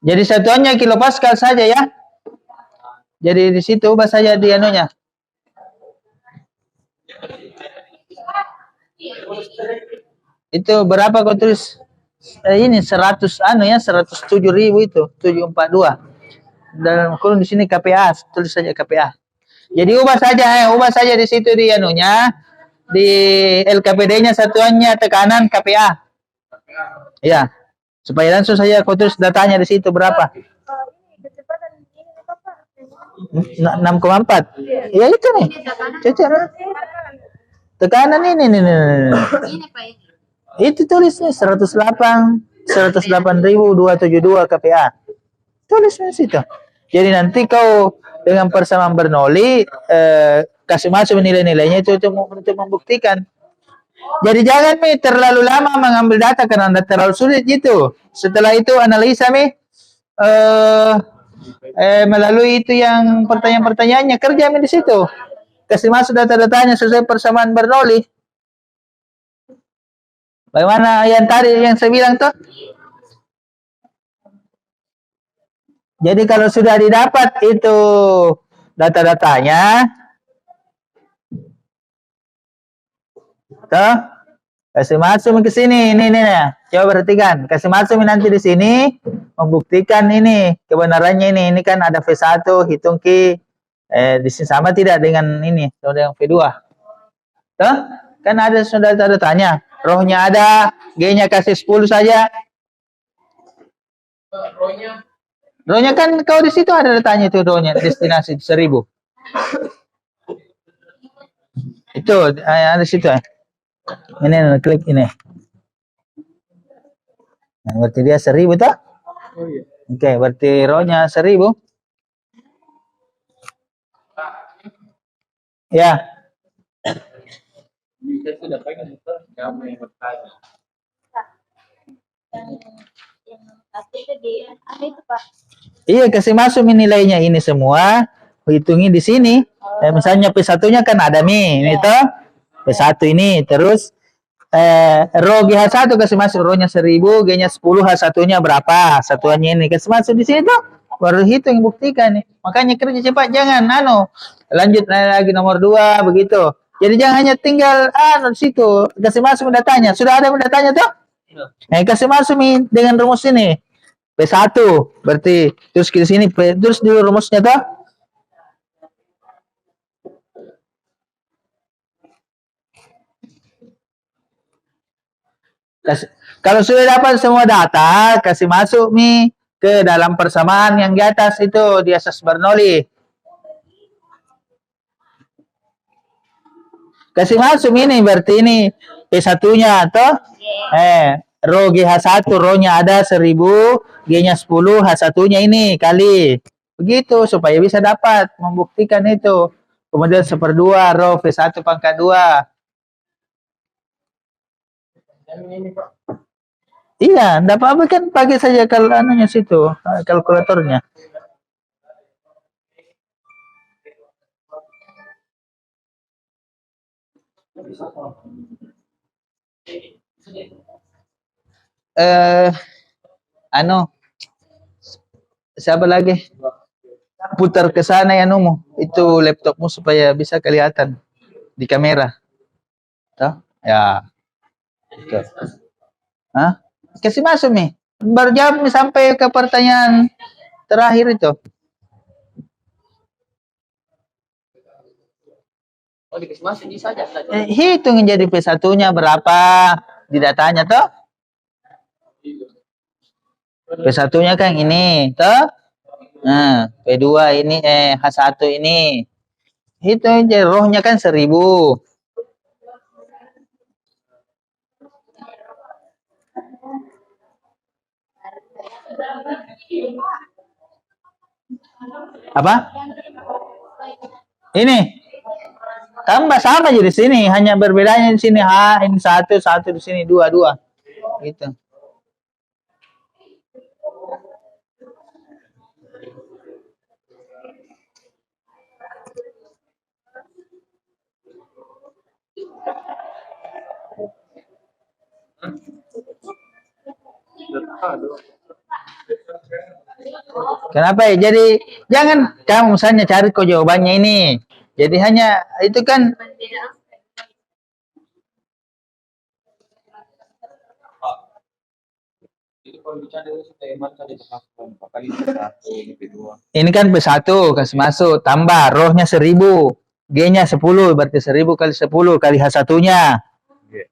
[SPEAKER 1] Jadi satuannya kilopascal saja ya. Jadi di situ ubah saja di anunya. Itu berapa kau tulis? Ini 100 ya 107.000 itu 742. Dan kurung di sini KPA, tulis saja KPA. Jadi ubah saja di situ di anunya, di LKPD-nya satuannya tekanan KPA. Ya. Supaya langsung saja kau tulis datanya di situ berapa?
[SPEAKER 2] Kecepatan ini Bapak.
[SPEAKER 1] 6,4. Ya itu nih. Cacat. Tekanan ini.
[SPEAKER 2] Ini Pak ini.
[SPEAKER 1] Itu tulisnya 108.272 kPa. Tulisnya situ. Jadi nanti kau dengan persamaan Bernoulli kasih masuk nilai-nilainya itu untuk membuktikan. Jadi jangan terlalu lama mengambil data karena anda terlalu sulit gitu. Setelah itu analisa melalui itu yang pertanyaan-pertanyaannya kerja di situ. Kasih masuk data-datanya sesuai persamaan Bernoulli. Bagaimana yang tadi yang saya bilang tuh? Jadi kalau sudah didapat itu data-datanya, tuh kasih masuk ke sini. Ini ya. Coba perhatikan. Kasih masuk nanti di sini membuktikan ini kebenarannya ini. Ini kan ada V1 hitung Ki. Di sini sama tidak dengan ini, sama dengan V2. Tuh, kan ada sudah data-datanya. Rohnya ada, G-nya kasih 10 saja. Rohnya kan kau di situ ada datanya itu rohnya destinasi 1000. Itu ada di situ. Ini klik ini. Nah, berarti dia 1000 toh?
[SPEAKER 3] Oh iya.
[SPEAKER 1] Oke, berarti rohnya 1000. Ya.
[SPEAKER 3] Saya sudah pengen kamu yang bertanya.
[SPEAKER 2] Yang pasti itu di apa itu Pak?
[SPEAKER 1] Iya, kasih masuk nilainya ini semua, hitungin di sini. Misalnya P1-nya kan ada nih, ini toh. P1 ini, terus row GH1 kasih masuk row-nya 1000, G-nya 10, H1-nya berapa? Satuannya ini kasih masuk di sini toh. Baru hitung buktikan nih. Makanya kerja cepat, jangan lanjut lagi nomor 2 begitu. Jadi jangan hanya tinggal di situ kasih masuk datanya. Sudah ada datanya tuh? Kasih masuk nih dengan rumus ini. P1 berarti terus ke sini terus dulu rumusnya tuh. Kalau sudah dapat semua data, kasih masuk nih ke dalam persamaan yang di atas itu di asas Bernoulli. Kasih masuk ini berarti ini P1-nya toh? Rho GH1, rho-nya ada 1000, G-nya 10, H1-nya ini kali. Begitu supaya bisa dapat membuktikan itu. Kemudian 1/2 rho V1 pangkat 2. Iya, enggak apa-apa kan pakai saja kalau anunya situ, kalkulatornya. Siapa lagi? Putar ke sana ya Numu, itu laptopmu supaya bisa kelihatan di kamera. Tuh, ya. Itu. Hah? Kasih masuk nih. Baru jawab nih sampai ke pertanyaan terakhir itu.
[SPEAKER 3] Oh, dikasih masuk ini saja.
[SPEAKER 1] Hitung jadi P1-nya berapa di datanya toh? P1-nya kan ini, toh? Nah, P2 ini H1 ini. Hitung aja rohnya kan 1000. Apa? Ini tambah sama aja di sini, hanya berbedanya di sini ini 1 di sini 2 gitu. Kenapa ya? Jadi jangan kamu misalnya cari kok jawabannya ini. Jadi hanya itu kan ini kan P1 kasih masuk tambah rohnya 1000, G-nya 10 berarti 1000 kali 10 kali H1-nya.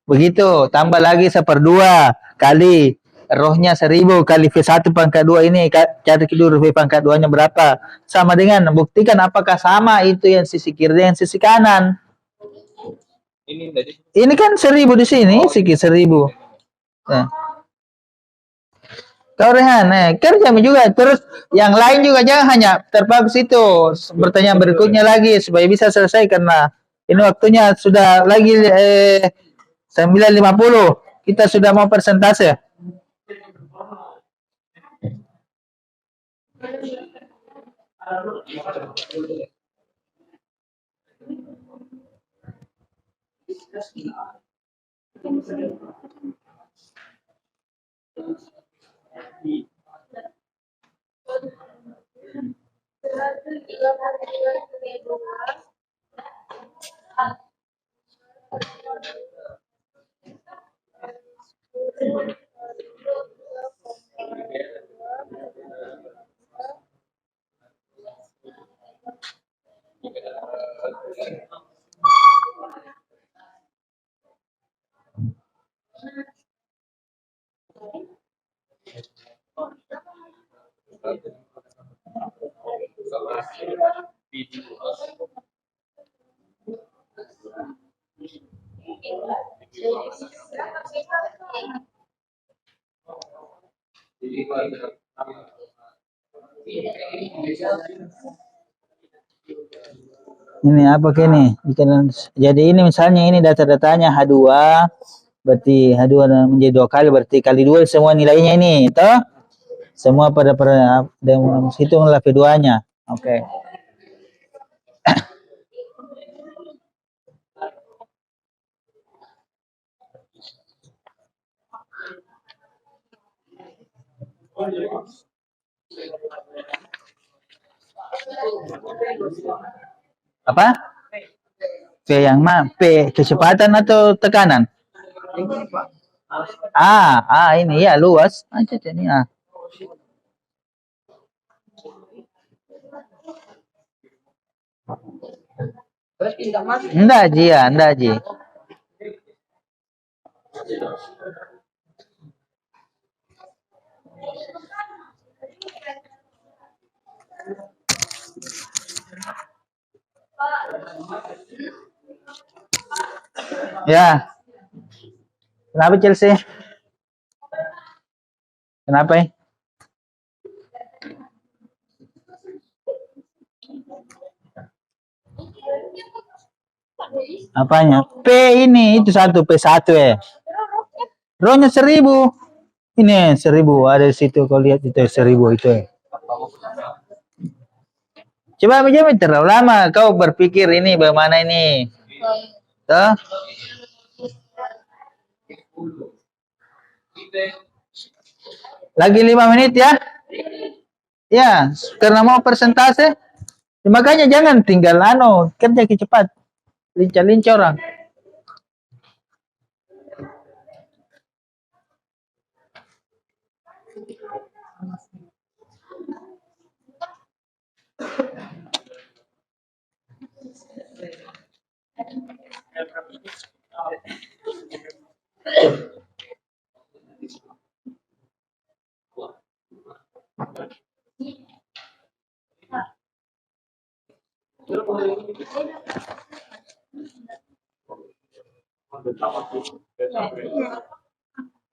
[SPEAKER 1] Begitu, tambah lagi 1/2 kali rohnya 1000 kali V1 pangkat 2 ini cari dulu V pangkat 2-nya berapa. Sama dengan buktikan apakah sama itu yang sisi kiri dengan sisi kanan. Ini kan 1000 di sini, segi 1000. Nah. Kau Rehan, kerja juga. Terus yang lain juga jangan hanya terpaku situ. Pertanyaan berikutnya lagi supaya bisa selesai karena ini waktunya sudah lagi 9.50. Kita sudah mau persentase. Ini apa ini? Jadi ini misalnya ini data-datanya H2 berarti H2 menjadi 2 kali berarti kali 2 semua nilainya ini toh semua pada hitunglah P2-nya. Oke. Apa? P yang mana? P kecepatan atau tekanan?
[SPEAKER 3] Yang ini Pak.
[SPEAKER 1] Ini ya luas. Ini ah.
[SPEAKER 3] Berarti tidak masuk.
[SPEAKER 1] Enggak Ji ya, enggak Ji. Ya. Kenapa Chelsea? Kenapa ya? Apanya? P ini itu satu P1 ya. Rohnya 1000. Ini 1000 ada di situ kau lihat itu 1000 itu ya. Coba aja terlalu lama kau berpikir ini bagaimana ini. Tuh. Lagi 5 menit ya. Ya, karena mau persentase. Makanya jangan tinggal kerja cepat. Lincah-lincah orang.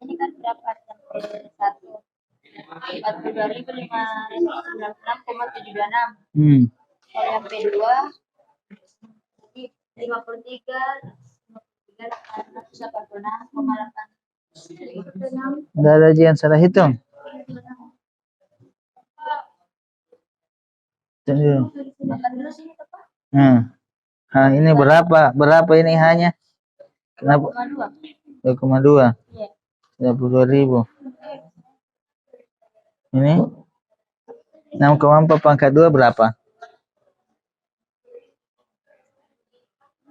[SPEAKER 2] Ini kan berapa sampai 42.596,726. Kalau yang P2 di 53.886,8.
[SPEAKER 1] Enggak ada yang salah hitung.
[SPEAKER 2] Makan dulu sini Pak.
[SPEAKER 1] Ini berapa? Berapa ini hanya? Kenapa? 2,2.
[SPEAKER 2] Iya.
[SPEAKER 1] 32.000. Ini 6,4 pangkat 2 berapa?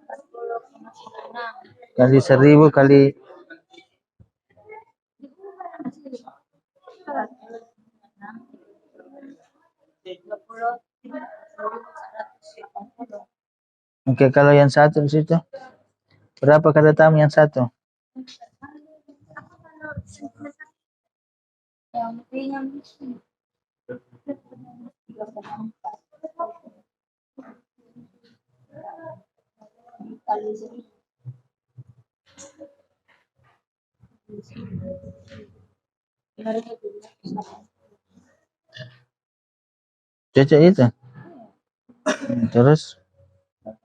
[SPEAKER 2] 40,96.
[SPEAKER 1] Kali 1000 kali Oke, kalau yang satu di situ berapa kata tamu yang satu?
[SPEAKER 2] Yang punya kali sini.
[SPEAKER 1] Cocok itu. Terus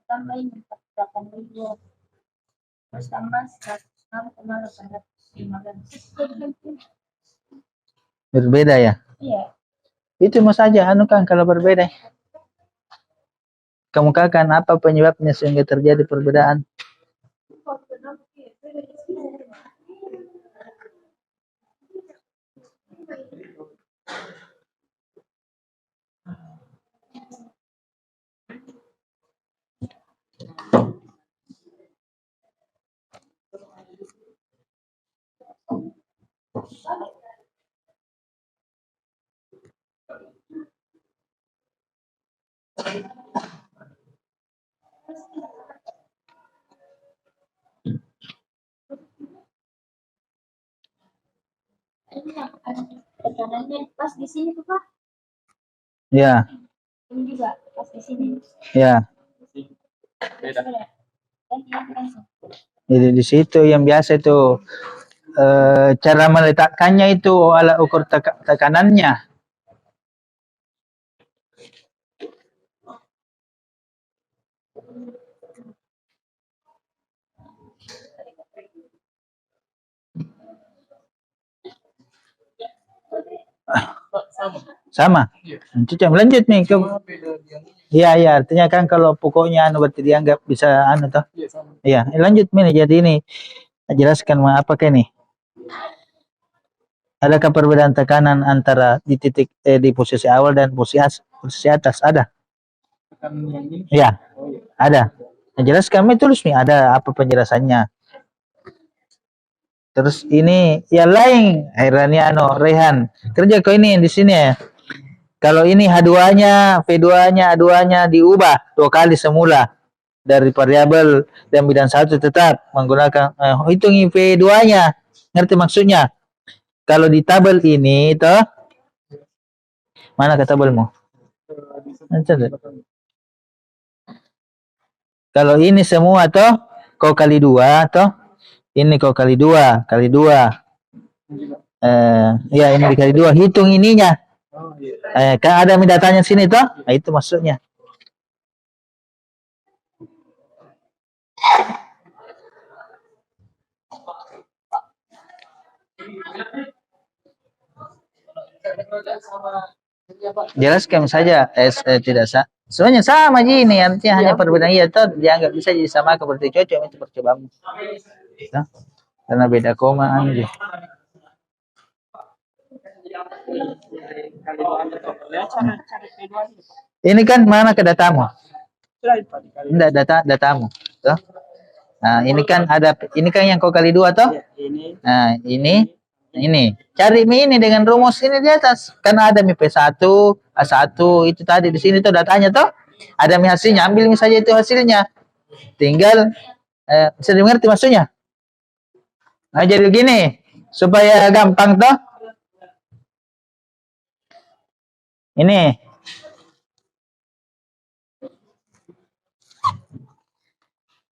[SPEAKER 2] Tambahin 48.000. Terus tambah 106,815.
[SPEAKER 1] berbeda ya?
[SPEAKER 2] Iya.
[SPEAKER 1] Itu mau saja kan kalau berbeda. Kemukakan apa penyebabnya sehingga terjadi perbedaan?
[SPEAKER 2] Ini yang tekanannya pas di sini tuh Pak.
[SPEAKER 1] Ya.
[SPEAKER 2] Ini juga pas di sini.
[SPEAKER 1] Ya. Jadi di situ yang biasa itu cara meletakkannya itu alat ukur tekanannya. Sama. Cucuk lanjut nih ke. Iya, artinya kan kalau pokoknya berarti dianggap bisa toh. Iya, lanjut nih. Jadi ini jelaskan apakah ini? Adakah perbedaan tekanan antara di titik di posisi awal dan posisi atas? Ada? Iya. Ada. Nah, jelas kami tulis nih ada apa penjelasannya. Terus ini yang lain, Raniano, Rehan. Kerja kau ini di sini ya. Kalau ini H2-nya, V2-nya, A2-nya diubah 2 kali semula dari variabel dan bidang 1 tetap menggunakan hitungi V2-nya. Ngerti maksudnya? Kalau di tabel ini toh, mana ke tabelmu? Kalau ini semua toh, kau kali 2 toh, ini kau kali 2, kali 2. Ya ini dikali 2, hitung ininya. Kan ada datanya sini toh, nah itu maksudnya. Jelaskan saja tidak sah. Sebenarnya sama gini, artinya hanya perbedaan iya toh dianggap bisa jadi sama seperti cocok itu percobaan. Karena beda koma aja. Ini kan mana ke datamu? Tidak datamu. Toh? Nah, ini kan ada, ini kan yang kau kali 2 toh? Nah, ini. Cari ini dengan rumus ini di atas. Karena ada mi P1, A1 itu tadi di sini tuh datanya toh. Ada mi hasilnya, ambil mi saja itu hasilnya. Tinggal bisa dimengerti maksudnya? Nah, jadi begini supaya gampang toh. Ini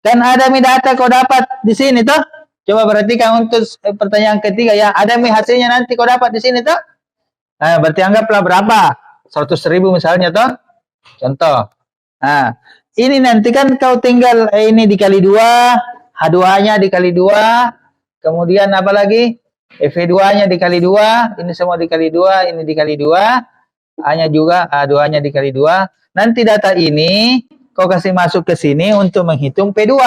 [SPEAKER 1] kan ada mi data kau dapat di sini toh. Coba perhatikan untuk pertanyaan ketiga ya. Ada mi hasilnya nanti kau dapat di sini toh. Nah, berarti anggaplah berapa? 100.000 misalnya toh. Contoh. Nah, ini nanti kan kau tinggal ini dikali 2, H2-nya dikali 2, kemudian apa lagi? V2-nya dikali 2, ini semua dikali 2, ini dikali 2, A-nya juga, A2-nya dikali 2. Nanti data ini kau kasih masuk ke sini untuk menghitung P2.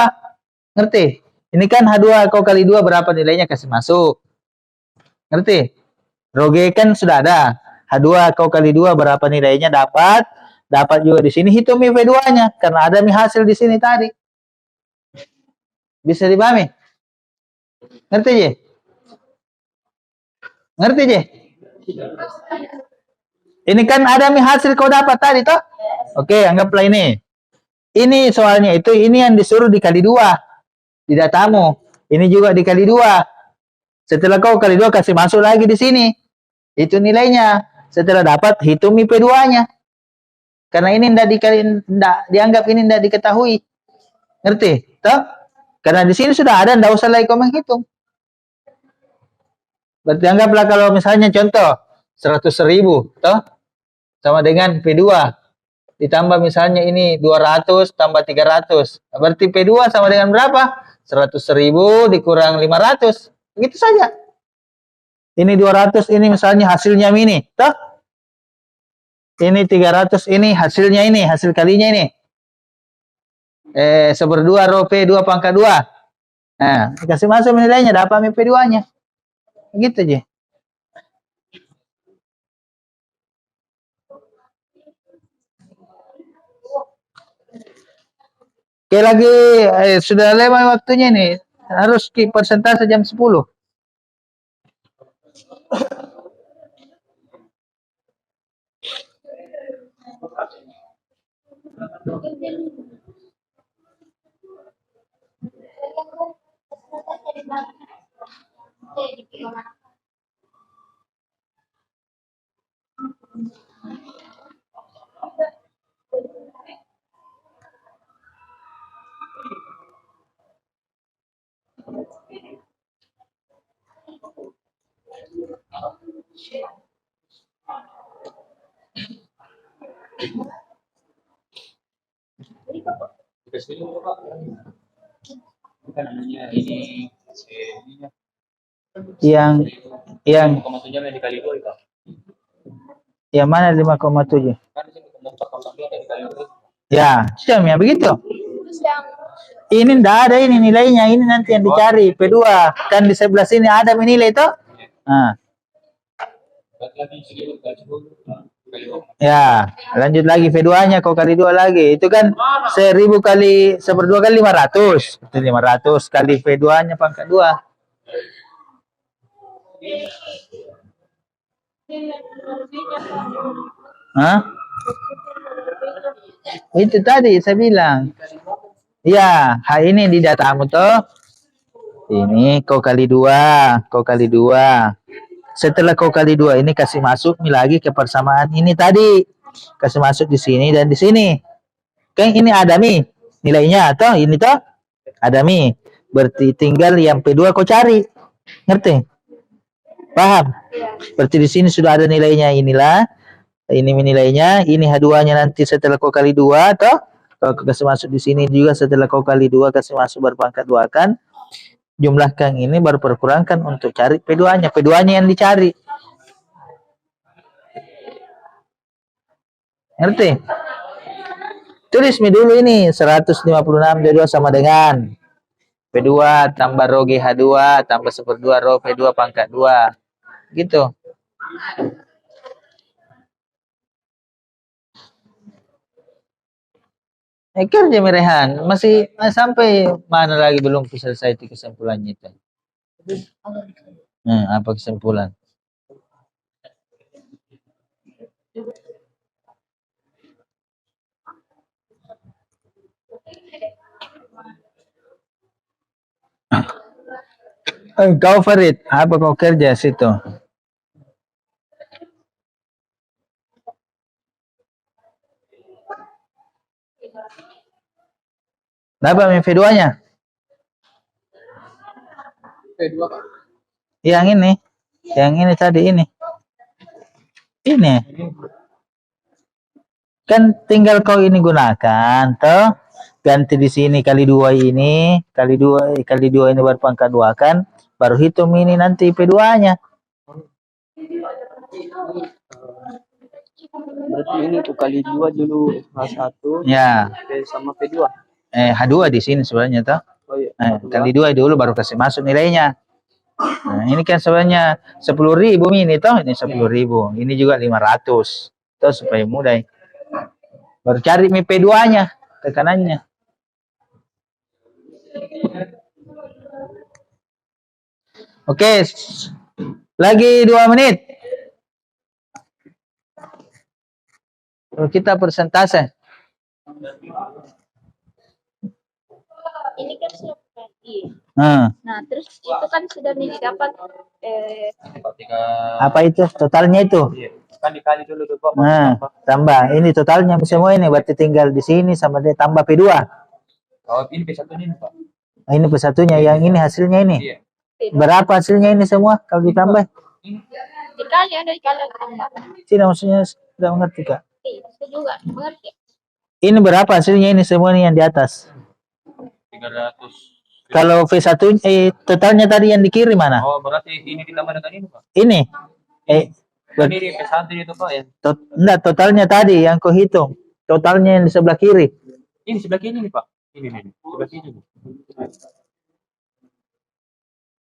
[SPEAKER 1] Ngerti? Ini kan H2 kau kali 2 berapa nilainya kasih masuk. Ngerti? Roge kan sudah ada. H2 kau kali 2 berapa nilainya dapat. Dapat juga di sini hitung mi V2-nya karena ada mi hasil di sini tadi. Bisa dipahami? Ngerti je? Ngerti je? Ini kan ada mi hasil kau dapat tadi toh? Oke, anggaplah ini. Ini soalnya itu ini yang disuruh dikali 2 di datamu. Ini juga dikali 2. Setelah kau kali 2 kasih masuk lagi di sini. Itu nilainya. Setelah dapat hitung mi P2-nya. Karena ini dianggap ini tidak diketahui. Ngerti? Toh? Karena di sini sudah ada, tidak usah lagi kau menghitung. Berarti anggaplah kalau misalnya contoh 100.000 toh sama dengan P2 ditambah misalnya ini 200 tambah 300. Berarti P2 sama dengan berapa? 100.000 dikurang 500. Begitu saja. Ini 200, ini misalnya hasilnya ini, toh? Ini 300, ini hasilnya ini, hasil kalinya ini. 1/2 rho P2 pangkat 2. Nah, kasih masuk nilainya, dapat P2-nya. Gitu aja. Oke lagi, sudah lewat waktunya nih. Harus keep persentase jam 10. Yang mana 5,7? Ya, macam ya begitu. Ini tidak ada ini nilainya, ini nanti yang dicari P2. Kan di sebelah sini ada nilai itu. Nah. Ya, lanjut lagi V2-nya kau kali 2 lagi. Itu kan 1000 kali 1/2 kali 500. Itu 500 kali V2-nya pangkat 2. Hah? Itu tadi saya bilang. Ya, ini di datamu toh. Ini kau kali 2, kau kali 2. Setelah kau kali 2 ini kasih masuk nih lagi ke persamaan ini tadi. Kasih masuk di sini dan di sini. Kan ini ada nih nilainya atau ini toh ada nih. Berarti tinggal yang P2 kau cari. Ngerti? Paham? Berarti di sini sudah ada nilainya, inilah. Ini nilainya, ini H2-nya nanti setelah kau kali 2 toh. Kalau kasih masuk di sini juga setelah kau kali 2 kasih masuk berpangkat 2 kan. Jumlahkan ini baru perkurangkan untuk cari P2-nya. P2-nya yang dicari. Ngerti? Tulis mi dulu ini 156 D2 sama dengan P2 tambah rho GH2 tambah 1/2 rho P2 pangkat 2. Gitu. Kerja Merehan masih sampai mana lagi belum selesai itu kesimpulannya itu. Apa kesimpulan? Kau Farid, apa kau kerja situ? Berapa V2-nya?
[SPEAKER 3] V2 Pak.
[SPEAKER 1] Yang ini tadi ini. Ini. Kan tinggal kau ini gunakan, toh. Ganti di sini kali 2 ini, kali 2 ini berpangkat 2 kan, baru hitung ini nanti P2-nya.
[SPEAKER 3] Berarti ini tuh kali 2 dulu H1.
[SPEAKER 1] Ya.
[SPEAKER 3] Sama P2.
[SPEAKER 1] H2 di sini sebenarnya toh.
[SPEAKER 3] Oh iya.
[SPEAKER 1] Kali 2 dulu baru kasih masuk nilainya. Nah, ini kan sebenarnya 10.000 ini toh, ini 10.000. Ini juga 500. Toh supaya mudah. Baru cari P2-nya, tekanannya. Oke. Lagi 2 menit. Kita persentase.
[SPEAKER 2] Ini kan sudah bagi.
[SPEAKER 1] Nah,
[SPEAKER 2] Terus itu kan sudah didapat
[SPEAKER 1] apa itu totalnya itu?
[SPEAKER 3] Kan dikali dulu tuh Pak.
[SPEAKER 1] Nah, tambah ini totalnya semua ini berarti tinggal di sini sama dia tambah P2.
[SPEAKER 3] Oh, ini P1-nya ini Pak.
[SPEAKER 1] Ini P1-nya, yang ini hasilnya ini.
[SPEAKER 3] Iya.
[SPEAKER 1] Berapa hasilnya ini semua kalau ditambah?
[SPEAKER 2] dikali ada dikali tambah.
[SPEAKER 1] Tidak, maksudnya tidak mengerti Kak.
[SPEAKER 2] Itu juga mengerti.
[SPEAKER 1] Ini berapa hasilnya ini semua ini yang di atas?
[SPEAKER 3] 300.
[SPEAKER 1] Kalau V1 totalnya tadi yang dikirim mana?
[SPEAKER 3] Oh, berarti ini ditambah dengan ini Pak.
[SPEAKER 1] Ini.
[SPEAKER 3] Ini di P1 itu Pak ya.
[SPEAKER 1] Enggak, totalnya tadi yang kau hitung. Totalnya yang di sebelah kiri.
[SPEAKER 3] Ini sebelah kiri nih Pak. Ini sebelah kiri.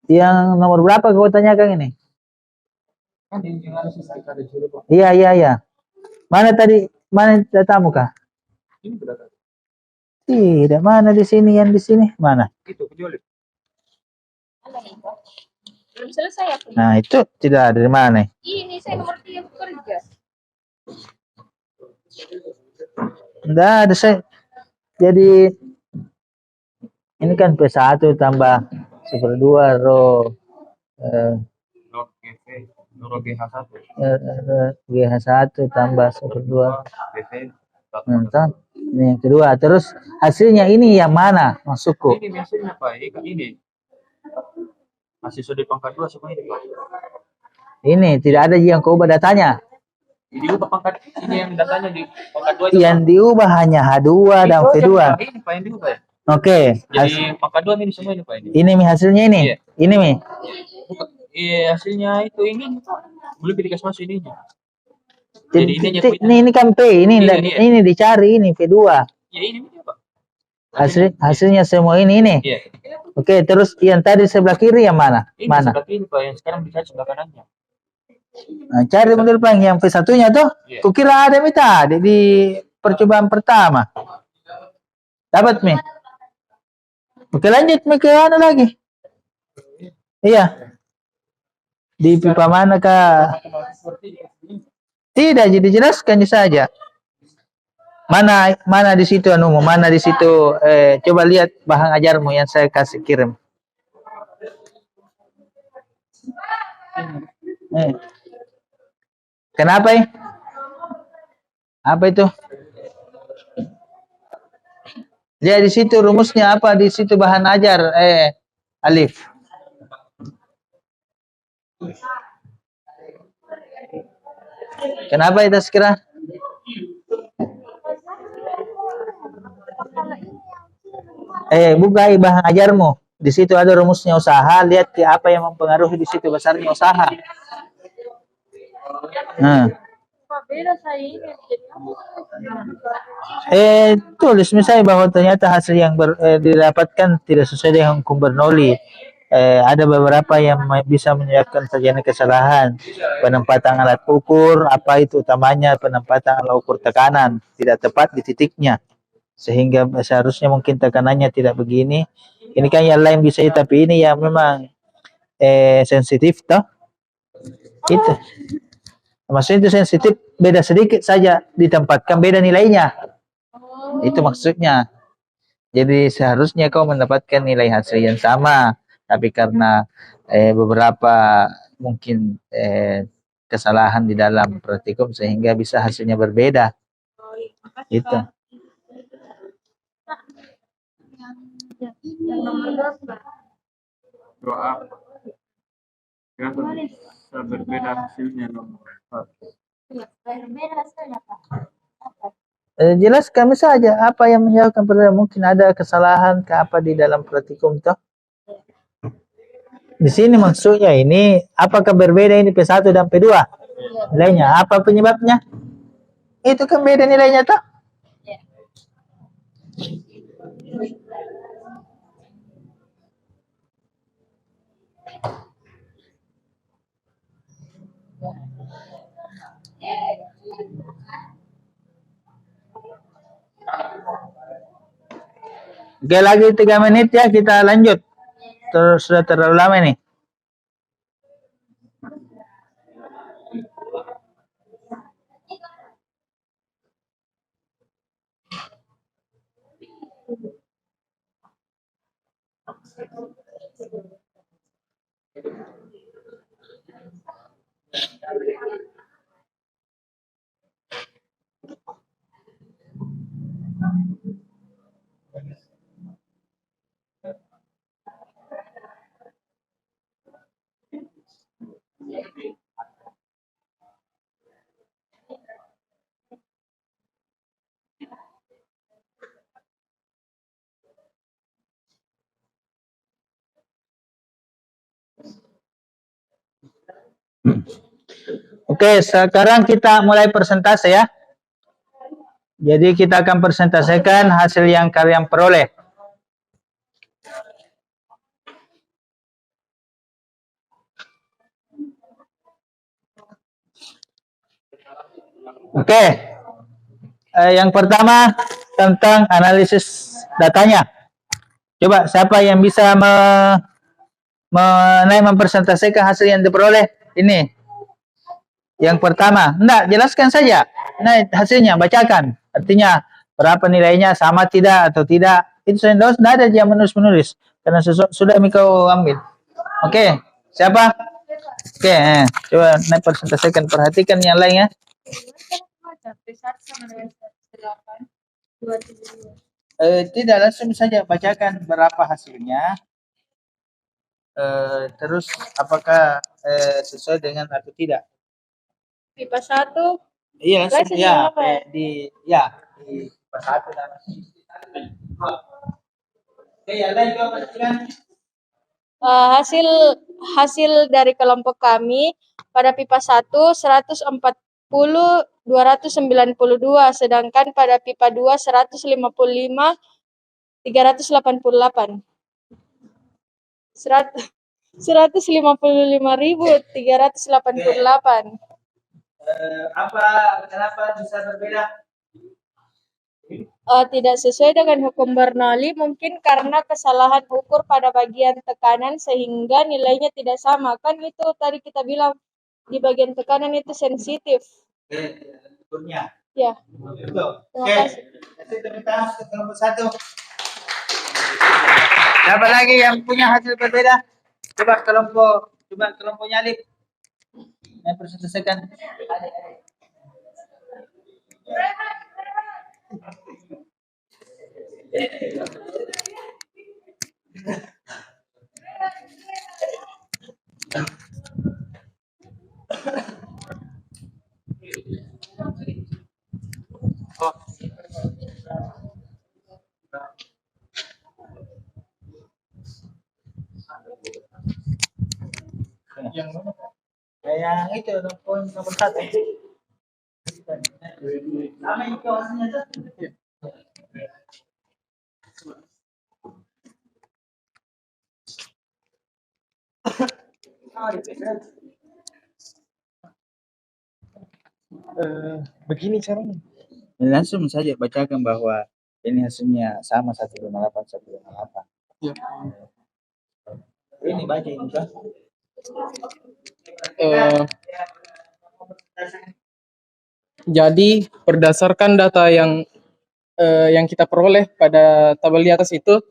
[SPEAKER 1] Yang nomor berapa kau tanyakan ini?
[SPEAKER 3] Kan yang harus kita dulu Pak.
[SPEAKER 1] Iya. Mana tadi? Mana datamu Kak?
[SPEAKER 3] Ini berapa?
[SPEAKER 1] Tidak, mana di sini, yang di sini mana?
[SPEAKER 3] Itu kecuali.
[SPEAKER 2] Belum selesai aku.
[SPEAKER 1] Nah itu tidak ada di mana?
[SPEAKER 2] Ini saya nomor 3 bekerja.
[SPEAKER 1] Tidak ada saya. Jadi ini kan P1 tambah 1/2 rho GH1 tambah 1/2 ini yang kedua. Terus hasilnya ini yang mana masukku?
[SPEAKER 3] Ini hasilnya Pak. Ini. Hasil sudah pangkat 2 semua ini Pak.
[SPEAKER 1] Ini tidak ada yang kau ubah datanya.
[SPEAKER 3] Diubah pangkat ini yang datanya di pangkat 2 itu.
[SPEAKER 1] Yang diubah hanya H2 dan V2.
[SPEAKER 3] Ini Pak yang diubah ya.
[SPEAKER 1] Oke.
[SPEAKER 3] Jadi pangkat 2 ini semua ini Pak ini.
[SPEAKER 1] Ini mi hasilnya ini.
[SPEAKER 3] Iya.
[SPEAKER 1] Ini mi.
[SPEAKER 3] Iya, hasilnya itu ini belum dikasih masuk ininya. Jadi
[SPEAKER 1] ini kan P, ini
[SPEAKER 3] iya.
[SPEAKER 1] Ini dicari ini V2.
[SPEAKER 3] Ya ini Pak.
[SPEAKER 1] Hasilnya semua ini.
[SPEAKER 3] Iya.
[SPEAKER 1] Oke, terus yang tadi sebelah kiri yang mana?
[SPEAKER 3] Ini
[SPEAKER 1] Mana?
[SPEAKER 3] sebelah kiri Pak, yang sekarang dicari sebelah kanannya.
[SPEAKER 1] Nah, cari model plang yang V1-nya tuh.
[SPEAKER 3] Iya.
[SPEAKER 1] Kukira ada mita di percobaan pertama. Dapat mi. Oke lanjut mi ke anu lagi. Iya. Di pipa mana kah? Tidak, jadi jelaskan saja. Mana di situ anumu, mana di situ coba lihat bahan ajarmu yang saya kasih kirim. Kenapa ya? Apa itu? Lihat di situ rumusnya apa di situ bahan ajar Alif. Kenapa itu sekira? Buka bahan ajarmu. Di situ ada rumusnya usaha. Lihat apa yang mempengaruhi di situ besarnya usaha. Nah. Tulis misalnya bahwa ternyata hasil yang didapatkan tidak sesuai dengan hukum Bernoulli. Ada beberapa yang bisa menyebabkan terjadi kesalahan. Penempatan alat ukur, apa itu utamanya penempatan alat ukur tekanan tidak tepat di titiknya. Sehingga seharusnya mungkin tekanannya tidak begini. Ini kan yang lain bisa, tapi ini yang memang sensitif toh. Itu. Maksudnya itu sensitif, beda sedikit saja ditempatkan beda nilainya. Itu maksudnya. Jadi seharusnya kau mendapatkan nilai hasil yang sama, tapi karena beberapa mungkin kesalahan di dalam praktikum sehingga bisa hasilnya berbeda. Itu.
[SPEAKER 2] Yang nomor 2.
[SPEAKER 3] Doa. Kenapa bisa berbeda hasilnya nomor 4?
[SPEAKER 2] Iya, berbeda hasilnya Pak.
[SPEAKER 1] Jelas kami saja apa yang menyebabkan perbedaan, mungkin ada kesalahan ke apa di dalam praktikum toh. Di sini maksudnya ini apakah berbeda ini P1 dan P2 nilainya, apa penyebabnya? Itu kan beda nilainya toh. Oke, lagi 3 menit ya, kita lanjut. Terus sudah terlalu lama nih. Oke, sekarang kita mulai persentase ya. Jadi kita akan presentasikan hasil yang kalian peroleh. Oke. Yang pertama tentang analisis datanya. Coba siapa yang bisa mempresentasikan hasil yang diperoleh ini? Yang pertama, enggak, jelaskan saja. Nah, hasilnya bacakan. Artinya berapa nilainya, sama tidak atau tidak. Itu tidak ada yang menulis karena sudah kau ambil. Oke, siapa? Oke, coba naik presentasikan, perhatikan yang lain ya. Tidak, langsung saja bacakan berapa hasilnya. Terus apakah sesuai dengan atau tidak?
[SPEAKER 2] Pipa 1.
[SPEAKER 1] Iya, langsung ya. Di pipa 1 dan oke, yang lain juga pastikan.
[SPEAKER 2] Hasil dari kelompok kami pada pipa 1 140 292, sedangkan pada pipa 2 155 388.
[SPEAKER 4] 155.388.
[SPEAKER 1] Apa kenapa bisa berbeda?
[SPEAKER 4] Tidak sesuai dengan hukum Bernoulli, mungkin karena kesalahan ukur pada bagian tekanan sehingga nilainya tidak sama. Kan itu tadi kita bilang di bagian tekanan itu sensitif.
[SPEAKER 1] Oke, ukurnya.
[SPEAKER 4] Ya,
[SPEAKER 1] Betul.
[SPEAKER 4] terima
[SPEAKER 1] Oke,
[SPEAKER 4] kasih.
[SPEAKER 1] kasih tepuk tangan untuk kelompok 1. Siapa lagi yang punya hasil berbeda? Coba kelompoknya Alif. Yang selesaikan. Yang itu poin nomor 1. Sama itu hasilnya tuh.
[SPEAKER 3] Begini caranya.
[SPEAKER 1] Langsung saja bacakan bahwa ini hasilnya sama 158 158.
[SPEAKER 3] Ya.
[SPEAKER 1] Ini baca ini kan.
[SPEAKER 3] Jadi berdasarkan data yang kita peroleh pada tabel di atas itu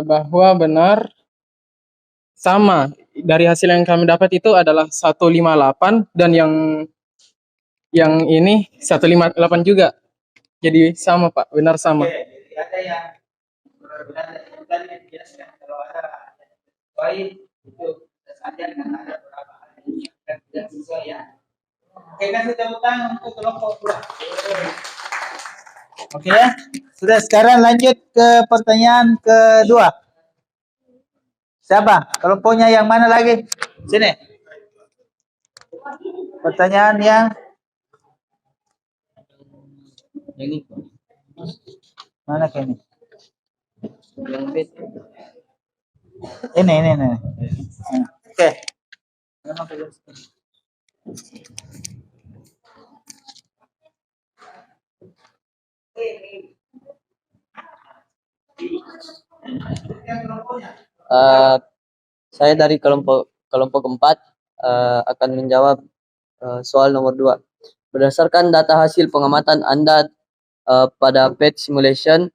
[SPEAKER 3] bahwa benar sama dari hasil yang kami dapat itu adalah 158 dan yang ini 158 juga. Jadi sama Pak, benar sama.
[SPEAKER 1] Oke, jadi ada yang benar-benar tadi dijelaskan kalau ada baik itu saja kan ada beberapa hal yang tidak sesuai ya. Oke, kasih tepuk tangan untuk kelompok 2. Oke ya. Sudah, sekarang lanjut ke pertanyaan kedua. Siapa? Kelompoknya yang mana lagi? Sini. Pertanyaan yang
[SPEAKER 3] Ini
[SPEAKER 1] mana ke ini? Ini. Oke.
[SPEAKER 5] Saya dari kelompok 4 akan menjawab soal nomor 2. Berdasarkan data hasil pengamatan Anda pada PET simulation,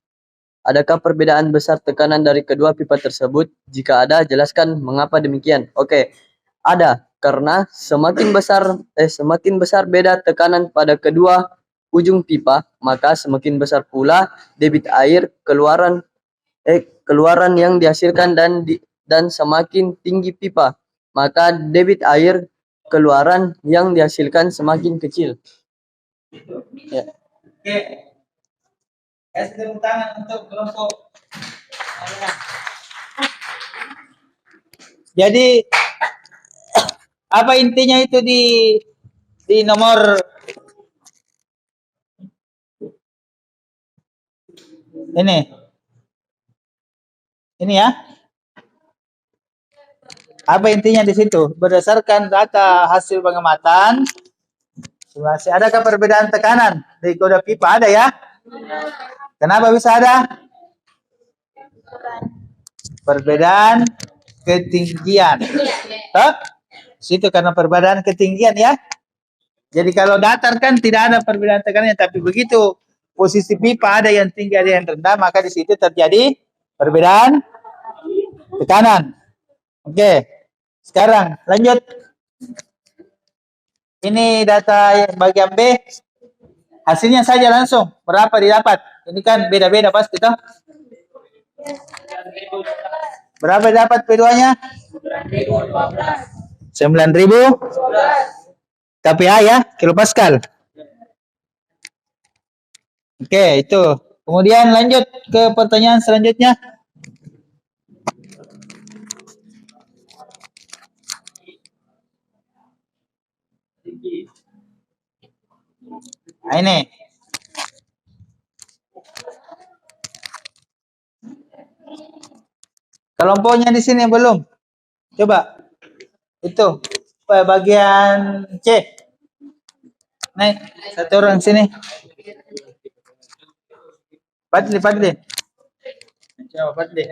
[SPEAKER 5] adakah perbedaan besar tekanan dari kedua pipa tersebut? Jika ada, jelaskan mengapa demikian. Oke, ada. Karena semakin besar beda tekanan pada kedua ujung pipa, maka semakin besar pula debit air keluaran yang dihasilkan dan semakin tinggi pipa, maka debit air keluaran yang dihasilkan semakin kecil. Ya.
[SPEAKER 1] Oke. Kasih tepuk tangan untuk kelompok. Jadi apa intinya itu di nomor ini ya? Apa intinya di situ? Berdasarkan data hasil pengamatan, simulasi, adakah perbedaan tekanan di kedua pipa? Ada ya? Kenapa bisa ada? Perbedaan ketinggian. Situ karena perbedaan ketinggian ya. Jadi kalau datar kan tidak ada perbedaan tekanannya, tapi begitu posisi pipa ada yang tinggi ada yang rendah, maka di situ terjadi perbedaan tekanan. Oke. Sekarang lanjut. Ini data bagian B. Hasilnya saja langsung. Berapa didapat? Ini kan beda-beda pasti toh. Berapa dapat P2-nya? 9.000 kPa ya, kilopascal. Oke, itu. Kemudian lanjut ke pertanyaan selanjutnya. Nah, ini. Kelompoknya di sini belum. Coba. Itu bagian C. Naik satu orang sini. Padli. Coba Padli.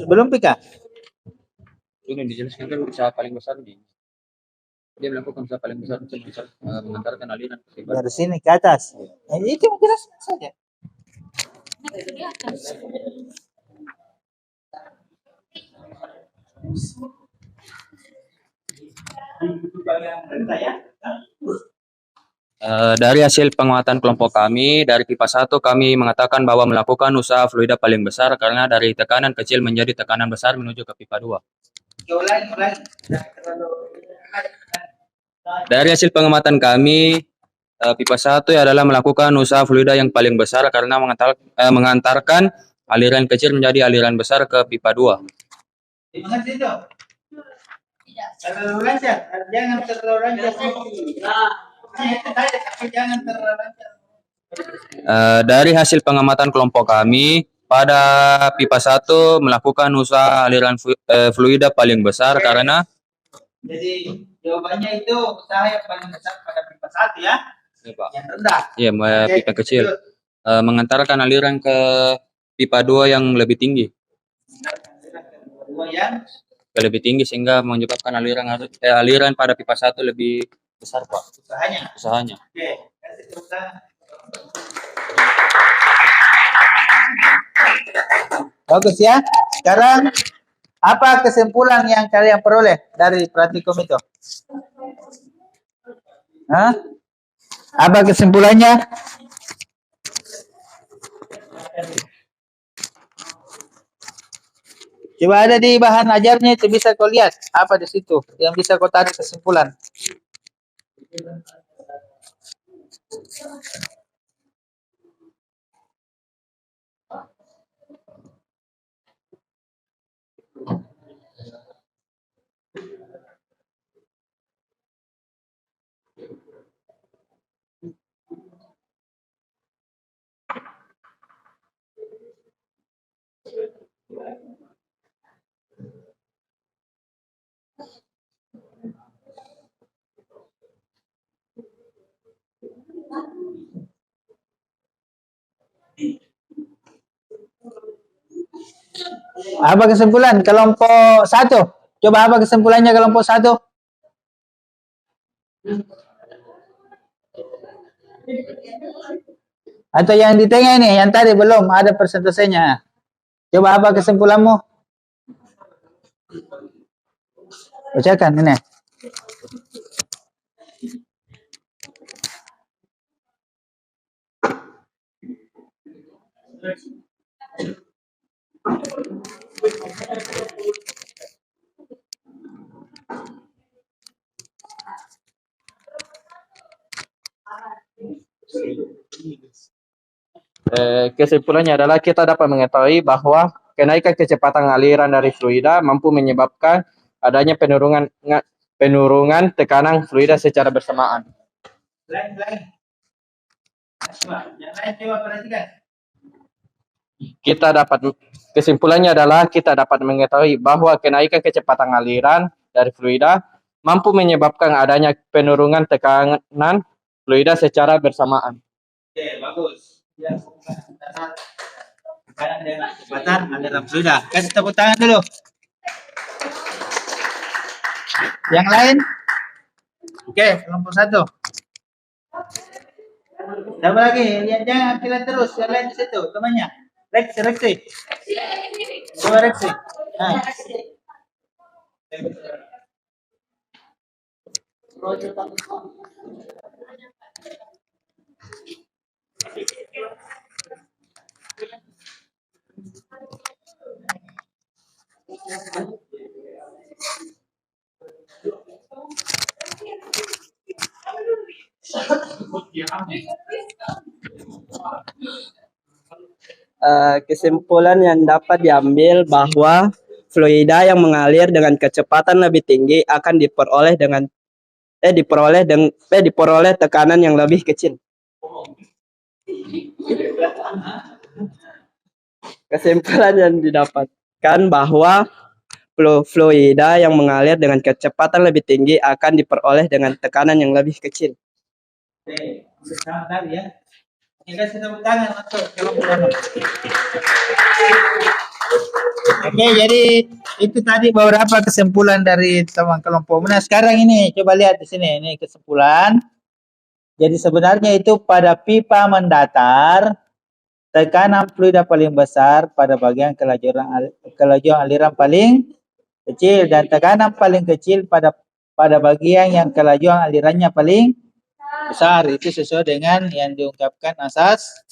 [SPEAKER 1] Belum Pika?
[SPEAKER 5] Ini dijelaskan kan usaha paling besar di dia melakukan usaha paling besar untuk bisa mengantarkan aliran ke
[SPEAKER 1] Dari sini ke atas. Nah, itu jelas saja.
[SPEAKER 5] Dari hasil penguatan kelompok kami, dari pipa 1 kami mengatakan bahwa melakukan usaha fluida paling besar karena dari tekanan kecil menjadi tekanan besar menuju ke pipa 2.
[SPEAKER 1] Ulangi.
[SPEAKER 5] Dari hasil pengamatan kami, pipa 1 adalah melakukan usaha fluida yang paling besar karena mengantarkan aliran kecil menjadi aliran besar ke pipa 2.
[SPEAKER 1] Dimengerti itu? Terlalu lancar, jangan terlalu lancar. Jangan terlalu lancar.
[SPEAKER 5] Dari hasil pengamatan kelompok kami, pada pipa 1 melakukan usaha aliran fluida paling besar karena
[SPEAKER 1] Jadi jawabannya itu usaha yang paling besar pada pipa 1 ya. Yang rendah.
[SPEAKER 5] Iya, pipa kecil. Mengantarkan aliran ke pipa 2 yang lebih tinggi.
[SPEAKER 1] Yang
[SPEAKER 5] Lebih tinggi sehingga menyebabkan aliran pada pipa 1 lebih besar, Pak. Usahanya.
[SPEAKER 1] Oke, kasih tepuk tangan. Bagus ya. Sekarang apa kesimpulan yang kalian peroleh dari praktikum itu? Hah? Apa kesimpulannya? Coba ada di bahan ajarnya itu bisa kau lihat apa di situ yang bisa kau tarik kesimpulan. Apa kesimpulan kelompok 1? Coba apa kesimpulannya kelompok 1? Atau yang di tengah ini, yang tadi belum ada persentasenya. Coba apa kesimpulanmu? Bacakan ini.
[SPEAKER 3] Kesimpulannya adalah kita dapat mengetahui bahwa kenaikan kecepatan aliran dari fluida mampu menyebabkan adanya penurunan tekanan fluida secara bersamaan.
[SPEAKER 1] Lain. Yang lain coba perhatikan.
[SPEAKER 3] Kesimpulannya adalah kita dapat mengetahui bahwa kenaikan kecepatan aliran dari fluida mampu menyebabkan adanya penurunan tekanan fluida secara bersamaan.
[SPEAKER 1] Oke, bagus. Ya, kecepatan aliran fluida. Kasih tepuk tangan dulu. Yang lain? Oke, kelompok 1. Siapa lagi? Yang jangan pilih terus. Yang lain di situ, temannya. Reksi. Coba Reksi. Nah.
[SPEAKER 5] Kesimpulan yang dapat diambil bahwa fluida yang mengalir dengan kecepatan lebih tinggi akan diperoleh tekanan yang lebih kecil. Kesimpulan yang didapatkan bahwa fluida yang mengalir dengan kecepatan lebih tinggi akan diperoleh dengan tekanan yang lebih kecil.
[SPEAKER 1] Sama tadi ya. Kita tepuk tangan masuk kelompok. Oke, jadi itu tadi beberapa kesimpulan dari teman kelompok. Nah, sekarang ini coba lihat di sini, ini kesimpulan. Jadi sebenarnya itu pada pipa mendatar, tekanan fluida paling besar pada bagian kelajuan aliran paling kecil dan tekanan paling kecil pada bagian yang kelajuan alirannya paling besar. Itu sesuai dengan yang diungkapkan asas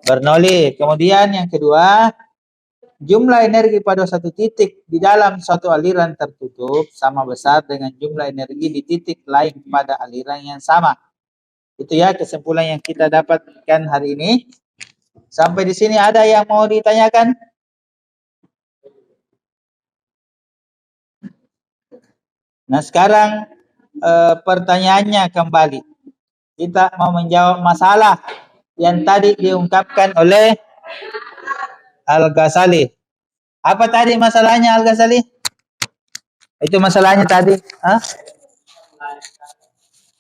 [SPEAKER 1] Bernoulli. Kemudian yang kedua, jumlah energi pada satu titik di dalam suatu aliran tertutup sama besar dengan jumlah energi di titik lain pada aliran yang sama. Itu ya kesimpulan yang kita dapatkan hari ini. Sampai di sini ada yang mau ditanyakan? Nah, sekarang pertanyaannya kembali. Kita mau menjawab masalah yang tadi diungkapkan oleh Al-Ghazali. Apa tadi masalahnya Al-Ghazali? Itu masalahnya tadi. Hah?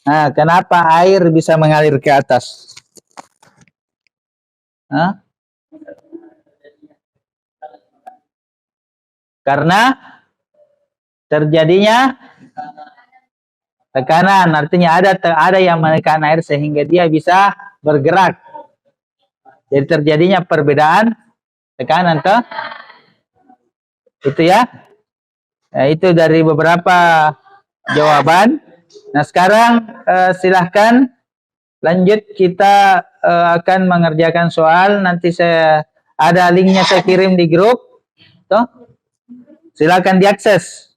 [SPEAKER 1] Nah, kenapa air bisa mengalir ke atas? Hah? Karena terjadinya tekanan, artinya ada yang menekan air sehingga dia bisa bergerak. Jadi terjadinya perbedaan tekanan toh. Itu ya. Nah, itu dari beberapa jawaban. Nah, sekarang silahkan lanjut, kita akan mengerjakan soal. Nanti saya ada linknya, saya kirim di grup. Toh. Silakan diakses.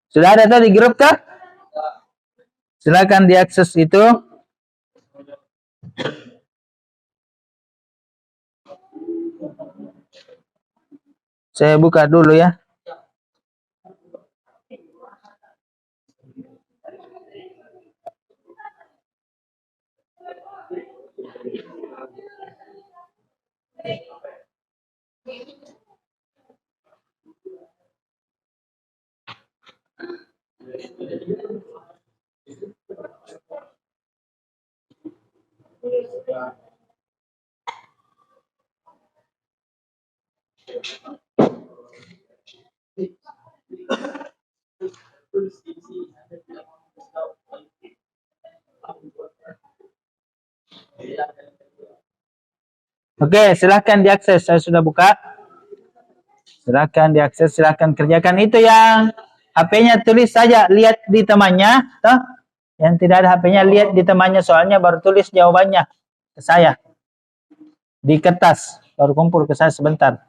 [SPEAKER 1] Sudah ada tuh di grup kah? Silakan diakses itu. Saya buka dulu ya. Oke, silahkan diakses. Saya sudah buka. Silahkan diakses, silahkan kerjakan. Itu yang HP-nya tulis saja, lihat di temannya. Toh? Yang tidak ada HP-nya, lihat di temannya soalnya, baru tulis jawabannya ke saya. Di kertas, baru kumpul ke saya sebentar.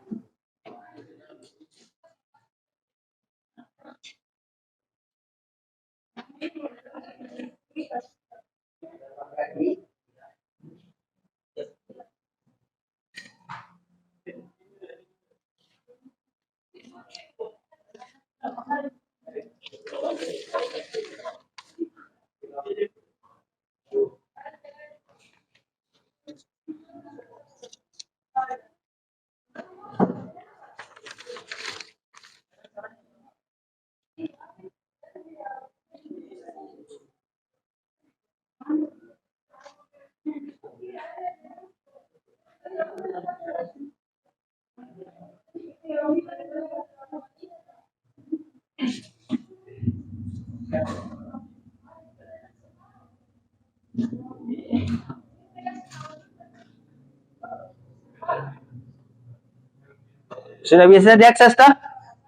[SPEAKER 1] Sudah bisa diakses toh?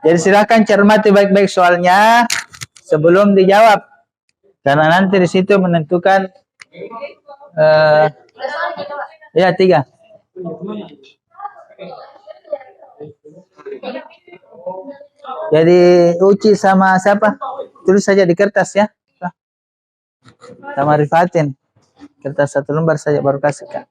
[SPEAKER 1] Jadi silakan cermati baik-baik soalnya sebelum dijawab. Karena nanti di situ menentukan ya 3. Jadi Uci sama siapa? Tulis saja di kertas ya. Sama Rifatin. Kertas 1 lembar saja baru kasih Kak.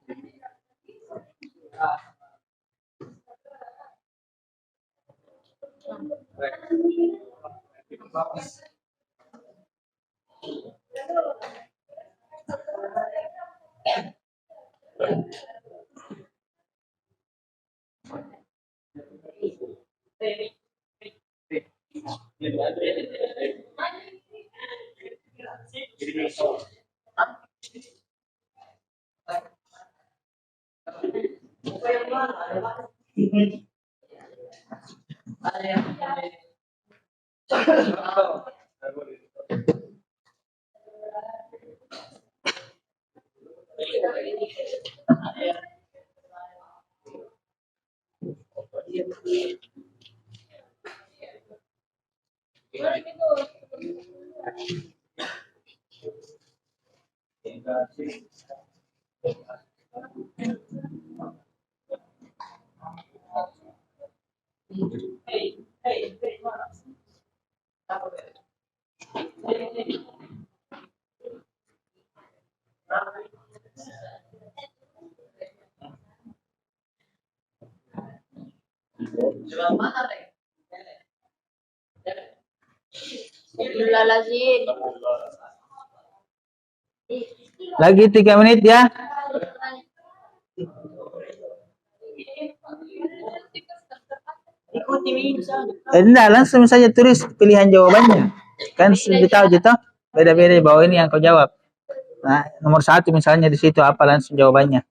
[SPEAKER 2] Astagfirullahaladzim.
[SPEAKER 1] Lagi 3 menit ya. Enggak, langsung saja tulis pilihan jawabannya. Kan sudah tahu gitu. Beda-beda di bawah ini yang kau jawab. Nah, nomor 1 misalnya di situ apa langsung jawabannya.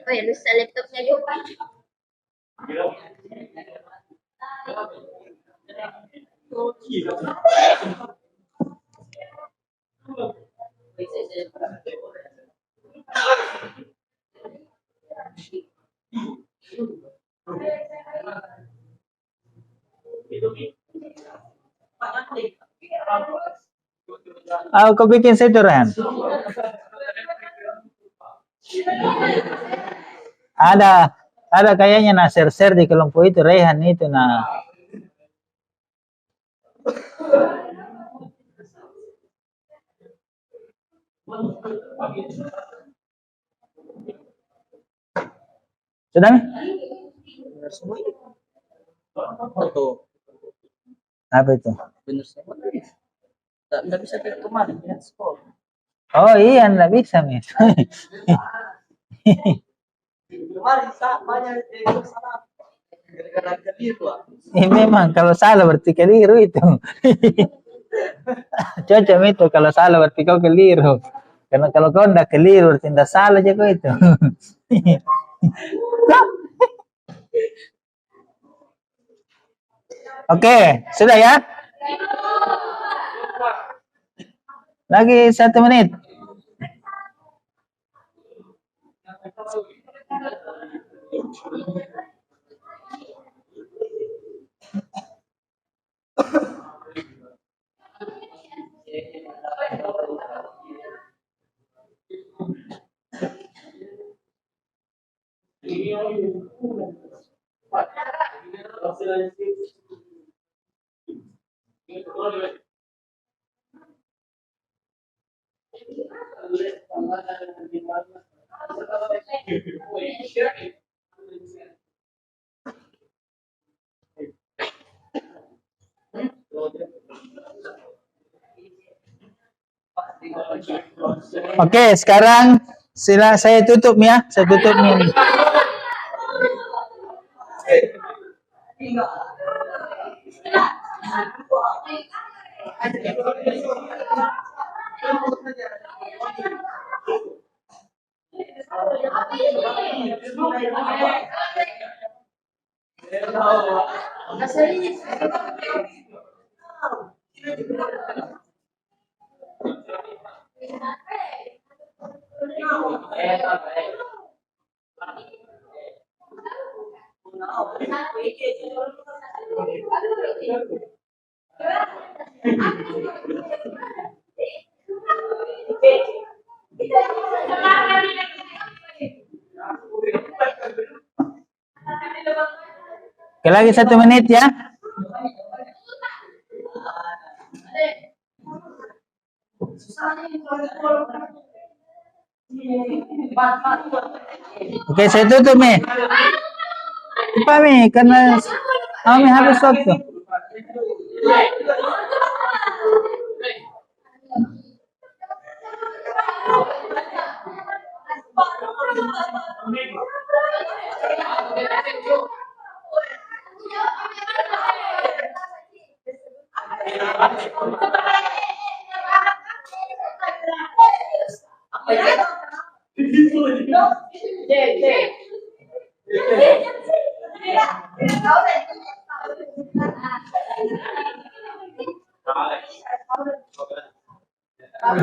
[SPEAKER 2] Oh ya, bisa laptopnya juga.
[SPEAKER 1] Kau bikin situ Ren. Ada kayaknya nah share di kelompok itu Rehan itu nah. Sudah? Apa itu?
[SPEAKER 5] Bener semua. Nggak bisa kayak kemarin ya sekolah.
[SPEAKER 1] Oh iya, enggak bisa, Miss.
[SPEAKER 5] Kemarin banyak salah. Gara-gara keliru.
[SPEAKER 1] Memang kalau salah berarti keliru itu. Cocok itu kalau salah berarti kau keliru. Karena kalau kau enggak keliru berarti enggak salah aja kau itu. Oke, sudah ya? Lagi 1 menit. Oke, sekarang sila saya tutup ya. Saya tutup nih. Oke, lagi 1 menit ya. Oke, saya tutup nih. Lupa nih, karena kami habis waktu.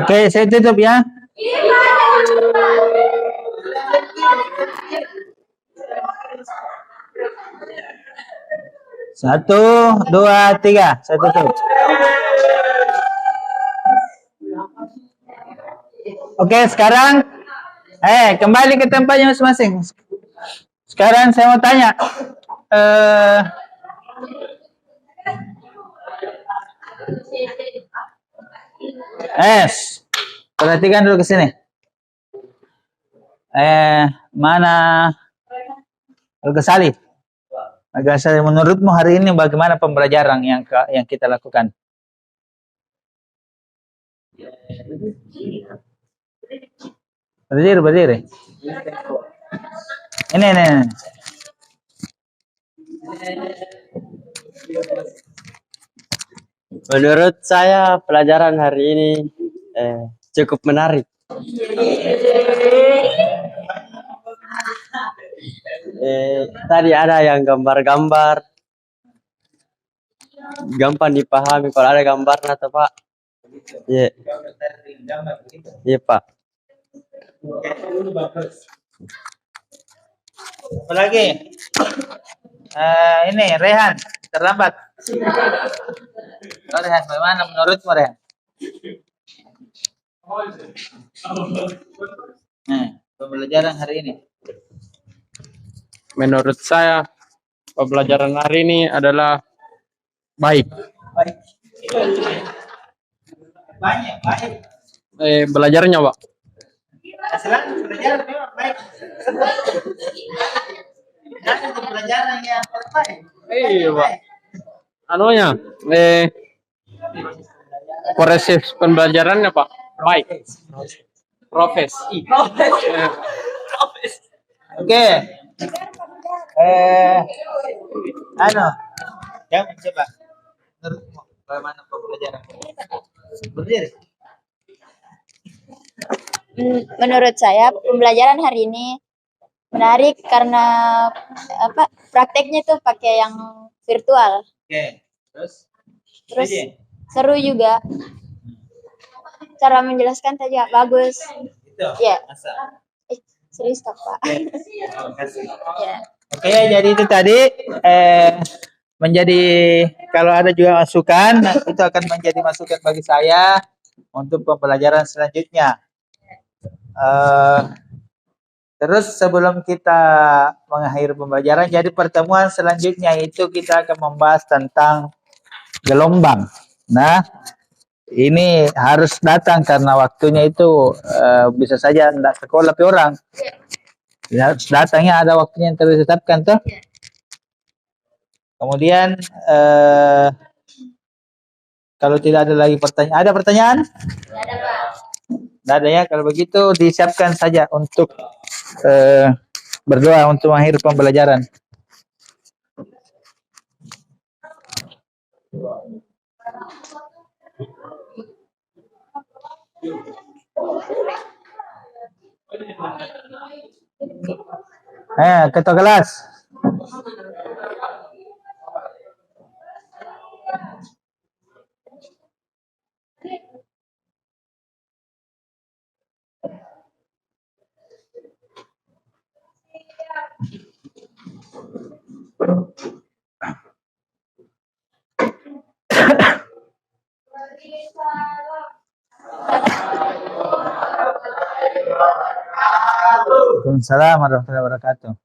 [SPEAKER 1] Oke, saya tutup ya. Satu, dua, tiga. Saya tutup. Oke, sekarang kembali ke tempatnya masing-masing. Sekarang saya mau tanya. Perhatikan dulu ke sini. Mana Al-Ghazali? Al-Ghazali, menurutmu hari ini bagaimana pembelajaran yang kita lakukan? Berdiri. Ini.
[SPEAKER 5] Menurut saya pelajaran hari ini cukup menarik. Tadi ada yang gambar-gambar, gampang dipahami kalau ada gambarnya, tuh Pak. Iya Pak.
[SPEAKER 1] Apalagi? Ini Rehan terlambat. Rehan, bagaimana menurutmu Rehan? Pembelajaran hari ini.
[SPEAKER 3] Menurut saya pembelajaran hari ini adalah baik.
[SPEAKER 1] Baik.
[SPEAKER 3] Belajarnya Pak.
[SPEAKER 1] Belajaran memang baik. Jangan pembelajaran yang terbaik.
[SPEAKER 3] Iya Pak. Anunya, proses pembelajarannya Pak baik. Profesi.
[SPEAKER 1] Oke. Jangan coba. Menurutmu bagaimana pembelajaran? Berdiri.
[SPEAKER 2] Menurut saya pembelajaran hari ini menarik karena prakteknya tuh pakai yang virtual.
[SPEAKER 1] Oke.
[SPEAKER 2] Terus seru juga. Cara menjelaskan saja bagus.
[SPEAKER 1] Itu.
[SPEAKER 2] Ya.
[SPEAKER 1] Masa.
[SPEAKER 2] Serius Pak. Ya.
[SPEAKER 1] Oke, jadi itu tadi menjadi, kalau ada juga masukan, itu akan menjadi masukan bagi saya untuk pembelajaran selanjutnya. Terus sebelum kita mengakhiri pembelajaran, jadi pertemuan selanjutnya itu kita akan membahas tentang gelombang. Nah, ini harus datang karena waktunya itu bisa saja tidak sekolah tapi orang. Ya, harus datangnya ada waktunya yang telah ditetapkan tuh. Kemudian kalau tidak ada lagi pertanyaan, ada pertanyaan? Tidak ada ya. Kalau begitu disiapkan saja untuk berdoa untuk akhir pembelajaran. Ketua kelas. Waalaikumsalam warahmatullahi wabarakatuh.